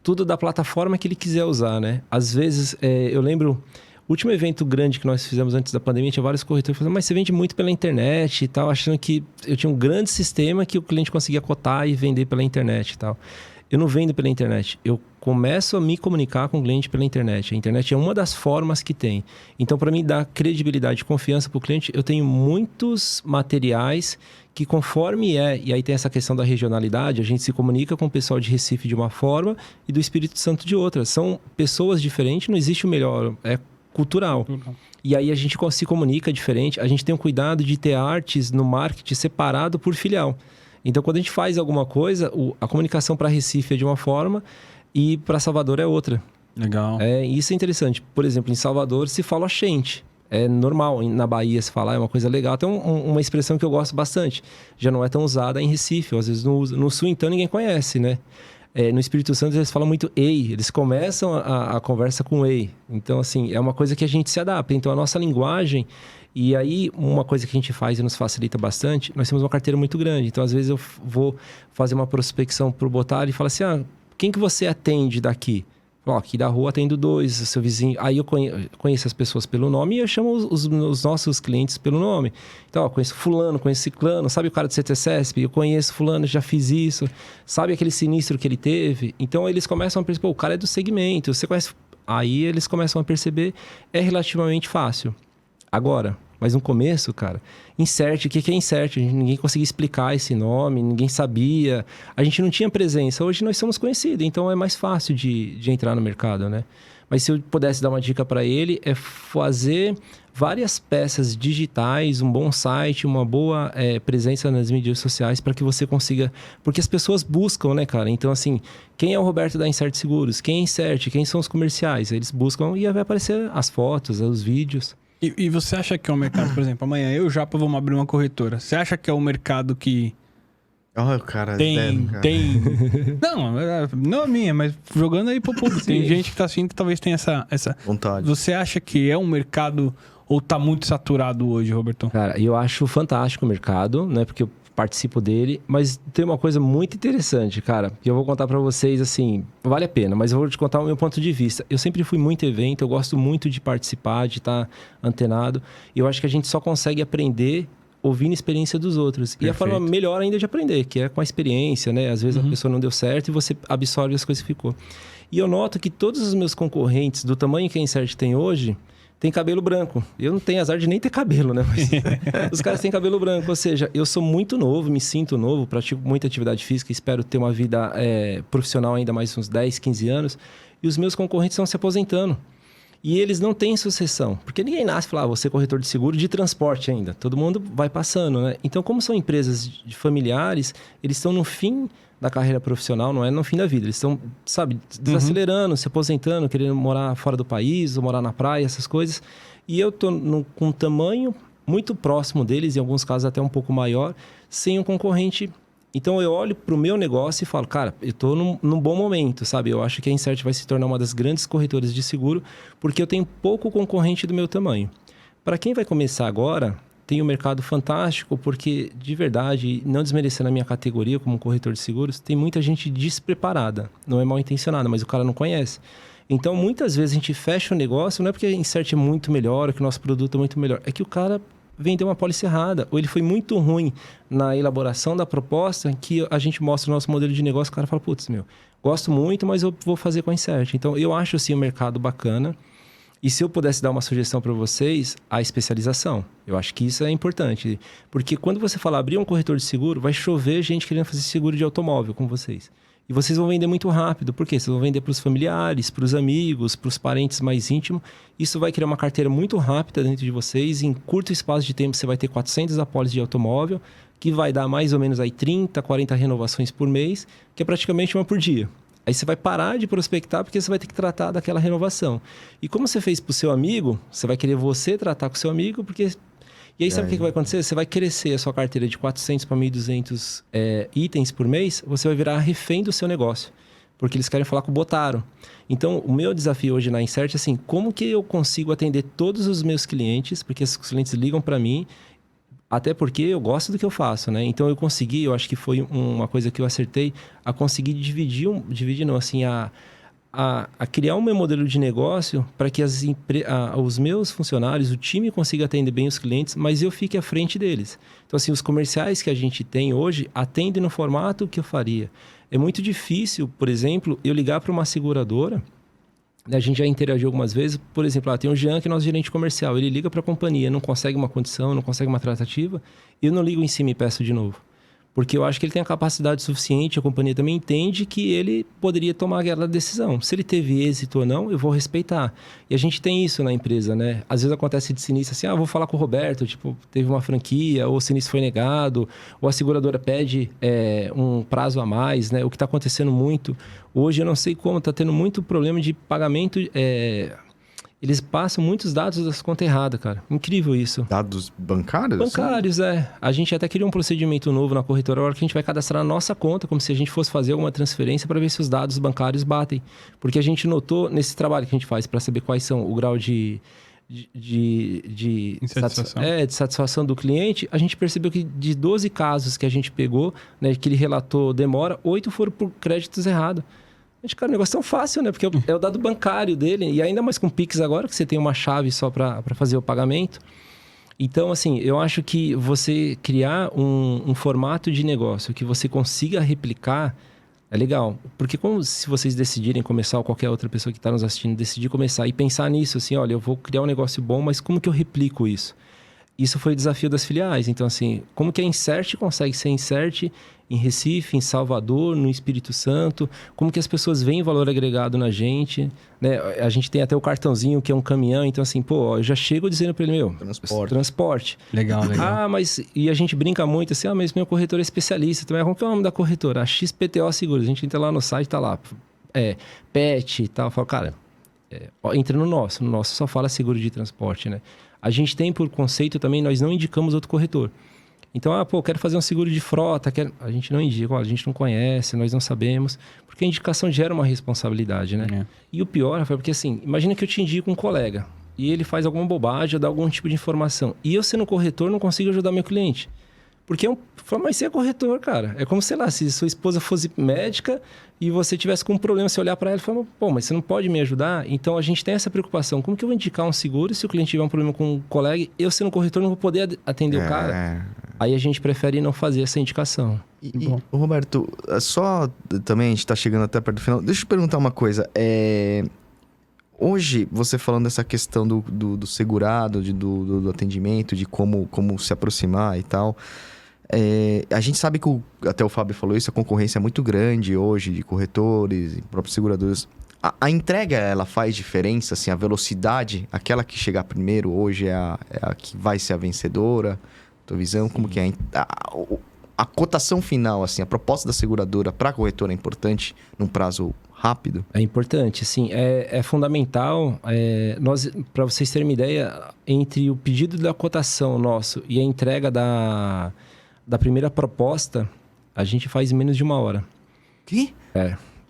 tudo da plataforma que ele quiser usar, né? Às vezes, eu lembro... O último evento grande que nós fizemos antes da pandemia, tinha vários corretores falando, mas você vende muito pela internet e tal, achando que eu tinha um grande sistema que o cliente conseguia cotar e vender pela internet e tal. Eu não vendo pela internet, eu começo a me comunicar com o cliente pela internet. A internet é uma das formas que tem. Então, para mim dar credibilidade e confiança para o cliente, eu tenho muitos materiais que conforme e aí tem essa questão da regionalidade, a gente se comunica com o pessoal de Recife de uma forma e do Espírito Santo de outra. São pessoas diferentes, não existe o melhor, cultural. E aí a gente se comunica diferente, a gente tem um cuidado de ter artes no marketing separado por filial. Então, quando a gente faz alguma coisa, a comunicação para Recife é de uma forma e para Salvador é outra. Legal. Isso é interessante. Por exemplo, em Salvador se fala oxente. É normal na Bahia se falar, é uma coisa legal. Tem uma expressão que eu gosto bastante. Já não é tão usada em Recife, ou às vezes não usa. No Sul, então, ninguém conhece, né? No Espírito Santo, eles falam muito ei. Eles começam a conversa com ei. Então, assim, é uma coisa que a gente se adapta. Então, a nossa linguagem... E aí, uma coisa que a gente faz e nos facilita bastante, nós temos uma carteira muito grande. Então, às vezes, eu vou fazer uma prospecção para o Botalho e falo assim, quem que você atende daqui? Aqui da rua atendo 2, o seu vizinho. Aí eu conheço as pessoas pelo nome e eu chamo os nossos clientes pelo nome. Então, conheço fulano, conheço ciclano, sabe o cara do CTCESP? Eu conheço fulano, já fiz isso. Sabe aquele sinistro que ele teve? Então, eles começam a perceber, o cara é do segmento, você conhece... Aí, eles começam a perceber, é relativamente fácil. Agora, mas no começo, cara, Insert, o que é Insert? Ninguém conseguia explicar esse nome, ninguém sabia. A gente não tinha presença. Hoje nós somos conhecidos, então é mais fácil de entrar no mercado, né? Mas se eu pudesse dar uma dica para ele, é fazer várias peças digitais, um bom site, uma boa presença nas mídias sociais para que você consiga... Porque as pessoas buscam, né, cara? Então, assim, quem é o Roberto da Insert Seguros? Quem é Insert? Quem são os comerciais? Eles buscam e vai aparecer as fotos, os vídeos... E você acha que é um mercado, por exemplo, amanhã eu e o Japa vamos abrir uma corretora. Você acha que é um mercado que Olha o cara tem... Não a minha, mas jogando aí pro público. Tem gente que tá assistindo que talvez tenha essa... vontade. Você acha que é um mercado ou tá muito saturado hoje, Robertão? Cara, eu acho fantástico o mercado, né? Porque eu participo dele, mas tem uma coisa muito interessante, cara, que eu vou contar pra vocês, assim, vale a pena, mas eu vou te contar o meu ponto de vista. Eu sempre fui muito evento, eu gosto muito de participar, de estar antenado, e eu acho que a gente só consegue aprender ouvindo a experiência dos outros. Perfeito. E a forma melhor ainda de aprender, que é com a experiência, né? Às vezes a pessoa não deu certo e você absorve as coisas que ficou. E eu noto que todos os meus concorrentes, do tamanho que a Insert tem hoje, tem cabelo branco. Eu não tenho azar de nem ter cabelo, né? Mas os caras têm cabelo branco. Ou seja, eu sou muito novo, me sinto novo, pratico muita atividade física, espero ter uma vida profissional ainda mais uns 10, 15 anos. E os meus concorrentes estão se aposentando. E eles não têm sucessão. Porque ninguém nasce e fala, você é corretor de seguro de transporte ainda. Todo mundo vai passando, né? Então, como são empresas de familiares, eles estão no fim da carreira profissional, não é no fim da vida. Eles estão, sabe, desacelerando, se aposentando, querendo morar fora do país, ou morar na praia, essas coisas. E eu tô com um tamanho muito próximo deles, em alguns casos até um pouco maior, sem um concorrente. Então, eu olho para o meu negócio e falo, cara, eu estou num bom momento, sabe? Eu acho que a Insert vai se tornar uma das grandes corretoras de seguro, porque eu tenho pouco concorrente do meu tamanho. Para quem vai começar agora... Tem um mercado fantástico, porque, de verdade, não desmerecendo a minha categoria como corretor de seguros, tem muita gente despreparada. Não é mal intencionada, mas o cara não conhece. Então, muitas vezes a gente fecha o negócio, não é porque a Insert é muito melhor, ou que o nosso produto é muito melhor. É que o cara vendeu uma pólice errada, ou ele foi muito ruim na elaboração da proposta, que a gente mostra o nosso modelo de negócio, o cara fala, putz, gosto muito, mas eu vou fazer com a Insert. Então, eu acho, assim, um mercado bacana. E se eu pudesse dar uma sugestão para vocês, a especialização. Eu acho que isso é importante. Porque quando você falar abrir um corretor de seguro, vai chover gente querendo fazer seguro de automóvel com vocês. E vocês vão vender muito rápido. Por quê? Vocês vão vender para os familiares, para os amigos, para os parentes mais íntimos. Isso vai criar uma carteira muito rápida dentro de vocês. Em curto espaço de tempo, você vai ter 400 apólices de automóvel, que vai dar mais ou menos aí 30, 40 renovações por mês, que é praticamente uma por dia. Aí você vai parar de prospectar porque você vai ter que tratar daquela renovação. E como você fez para o seu amigo, você vai querer você tratar com o seu amigo, porque... E aí sabe o que vai acontecer? Você vai crescer a sua carteira de 400 para 1.200 itens por mês, você vai virar refém do seu negócio. Porque eles querem falar com o Botaro. Então, o meu desafio hoje na Insert é assim, como que eu consigo atender todos os meus clientes, porque os clientes ligam para mim, até porque eu gosto do que eu faço, né? Então, eu consegui, eu acho que foi uma coisa que eu acertei, a conseguir dividir não, assim, a criar um meu modelo de negócio para que os meus funcionários, o time consiga atender bem os clientes, mas eu fique à frente deles. Então, assim, os comerciais que a gente tem hoje atendem no formato que eu faria. É muito difícil, por exemplo, eu ligar para uma seguradora. A gente já interagiu algumas vezes. Por exemplo, tem o Jean, que é nosso gerente comercial. Ele liga para a companhia, não consegue uma condição, não consegue uma tratativa. Eu não ligo em cima e peço de novo. Porque eu acho que ele tem a capacidade suficiente, a companhia também entende que ele poderia tomar aquela decisão. Se ele teve êxito ou não, eu vou respeitar. E a gente tem isso na empresa, né? Às vezes acontece de sinistro assim, vou falar com o Roberto, tipo, teve uma franquia, ou o sinistro foi negado, ou a seguradora pede um prazo a mais, né? O que está acontecendo muito. Hoje eu não sei como, está tendo muito problema de pagamento eles passam muitos dados das contas erradas, cara. Incrível isso. Dados bancários? Bancários, A gente até criou um procedimento novo na corretora, agora que a gente vai cadastrar a nossa conta, como se a gente fosse fazer alguma transferência para ver se os dados bancários batem. Porque a gente notou nesse trabalho que a gente faz para saber quais são o grau de satisfação do cliente, a gente percebeu que de 12 casos que a gente pegou, né, que ele relatou demora, 8 foram por créditos errados. Gente, cara, o negócio é tão fácil, né? Porque é o dado bancário dele. E ainda mais com o Pix agora, que você tem uma chave só para fazer o pagamento. Então, assim, eu acho que você criar um formato de negócio que você consiga replicar é legal. Porque como se vocês decidirem começar, ou qualquer outra pessoa que está nos assistindo decidir começar e pensar nisso, assim, olha, eu vou criar um negócio bom, mas como que eu replico isso? Isso foi o desafio das filiais. Então, assim, como que a Insert consegue ser Insert em Recife, em Salvador, no Espírito Santo? Como que as pessoas veem valor agregado na gente? Né? A gente tem até o cartãozinho, que é um caminhão. Então, assim, pô, eu já chego dizendo para ele, transporte. Legal. Mas... E a gente brinca muito assim, mas meu corretor é especialista. Então, como que é o nome da corretora? A XPTO Seguros. A gente entra lá no site, tá lá. PET e tal. Eu falo, cara, entra no nosso. No nosso só fala seguro de transporte, né? A gente tem por conceito também, nós não indicamos outro corretor. Então, quero fazer um seguro de frota. A gente não indica, a gente não conhece, nós não sabemos. Porque a indicação gera uma responsabilidade, né? E o pior, Rafael, porque assim, imagina que eu te indico um colega e ele faz alguma bobagem ou dá algum tipo de informação. E eu, sendo corretor, não consigo ajudar meu cliente. Porque mas você é corretor, cara. É como, sei lá, se sua esposa fosse médica e você tivesse com um problema, você olhar para ela e falar, pô, mas você não pode me ajudar? Então, a gente tem essa preocupação. Como que eu vou indicar um seguro se o cliente tiver um problema com um colega? Eu, sendo corretor, não vou poder atender o cara. Aí a gente prefere não fazer essa indicação. Roberto, só também, a gente está chegando até perto do final. Deixa eu te perguntar uma coisa. Hoje, você falando dessa questão do segurado, do atendimento, de como se aproximar e tal... a gente sabe que, até o Fábio falou isso, a concorrência é muito grande hoje de corretores e próprios seguradores. A entrega, ela faz diferença? Assim, a velocidade, aquela que chegar primeiro hoje é a que vai ser a vencedora? Tua visão, como que é? A cotação final, assim, a proposta da seguradora para a corretora é importante num prazo rápido? É importante, sim. É fundamental. Para vocês terem uma ideia, entre o pedido da cotação nosso e a entrega da primeira proposta, a gente faz em menos de 1 hora. Que?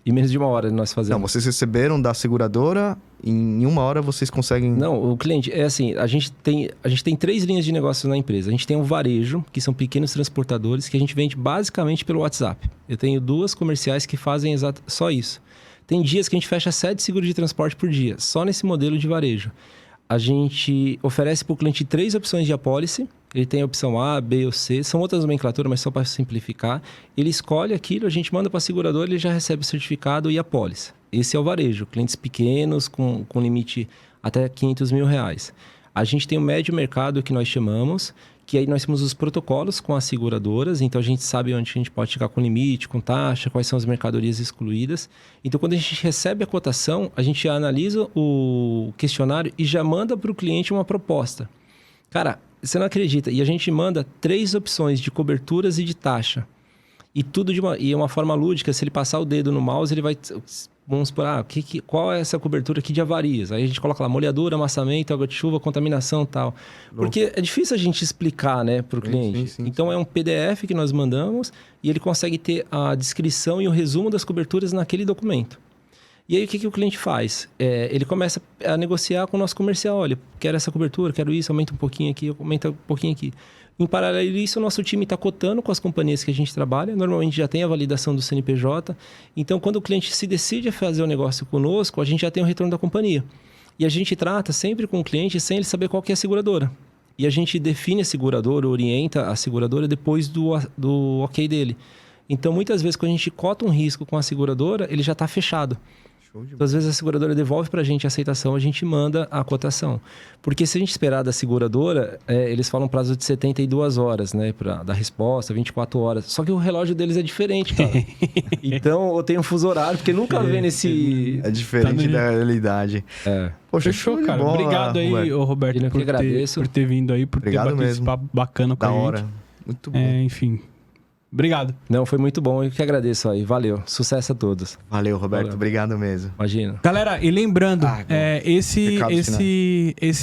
Em menos de 1 hora nós fazemos. Não, vocês receberam da seguradora, em 1 hora vocês conseguem... Não, o cliente... a gente tem 3 linhas de negócio na empresa. A gente tem um varejo, que são pequenos transportadores, que a gente vende basicamente pelo WhatsApp. Eu tenho 2 comerciais que fazem só isso. Tem dias que a gente fecha 7 seguros de transporte por dia, só nesse modelo de varejo. A gente oferece para o cliente 3 opções de apólice. Ele tem a opção A, B ou C. São outras nomenclaturas, mas só para simplificar. Ele escolhe aquilo, a gente manda para a seguradora, ele já recebe o certificado e a apólice. Esse é o varejo. Clientes pequenos, com limite até R$500 mil. A gente tem o médio mercado, que nós chamamos, que aí nós temos os protocolos com as seguradoras. Então, a gente sabe onde a gente pode chegar com limite, com taxa, quais são as mercadorias excluídas. Então, quando a gente recebe a cotação, a gente analisa o questionário e já manda para o cliente uma proposta. Cara, você não acredita. E a gente manda 3 opções de coberturas e de taxa. E tudo e uma forma lúdica. Se ele passar o dedo no mouse, ele vai... Vamos supor, qual é essa cobertura aqui de avarias? Aí a gente coloca lá, molhadura, amassamento, água de chuva, contaminação e tal. Porque é difícil a gente explicar, né, para o cliente. Sim. Então, é um PDF que nós mandamos e ele consegue ter a descrição e o resumo das coberturas naquele documento. E aí, o que o cliente faz? Ele começa a negociar com o nosso comercial. Olha, quero essa cobertura, quero isso, aumenta um pouquinho aqui, aumenta um pouquinho aqui. Em paralelo a isso, o nosso time está cotando com as companhias que a gente trabalha. Normalmente já tem a validação do CNPJ. Então, quando o cliente se decide a fazer o negócio conosco, a gente já tem o retorno da companhia. E a gente trata sempre com o cliente sem ele saber qual que é a seguradora. E a gente define a seguradora, orienta a seguradora depois do ok dele. Então, muitas vezes, quando a gente cota um risco com a seguradora, ele já está fechado. Então, às vezes a seguradora devolve para a gente a aceitação, a gente manda a cotação. Porque se a gente esperar da seguradora, eles falam um prazo de 72 horas, né? Para dar resposta, 24 horas. Só que o relógio deles é diferente, cara. Então, eu tenho um fuso horário, porque nunca vê nesse... É diferente da realidade. Poxa, fechou, cara. Bola, obrigado aí, Roberto, por ter vindo aí, por ter batido esse papo bacana com a gente. Da hora. Muito bom. Enfim, Obrigado. Não, foi muito bom. Eu que agradeço aí. Valeu. Sucesso a todos. Valeu, Roberto. Valeu. Obrigado mesmo. Imagina. Galera, e lembrando, esse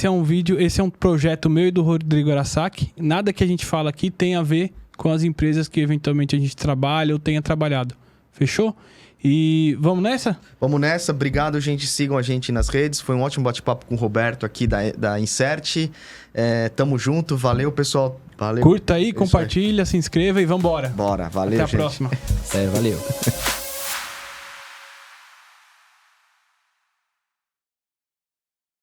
é um vídeo, esse é um projeto meu e do Rodrigo Arasaki. Nada que a gente fala aqui tem a ver com as empresas que eventualmente a gente trabalha ou tenha trabalhado. Fechou? E vamos nessa? Vamos nessa. Obrigado, gente. Sigam a gente nas redes. Foi um ótimo bate-papo com o Roberto aqui da Insert. Tamo junto. Valeu, pessoal. Valeu. Curta aí, compartilha, se inscreva e vambora. Bora. Valeu, Até a gente. próxima. Valeu.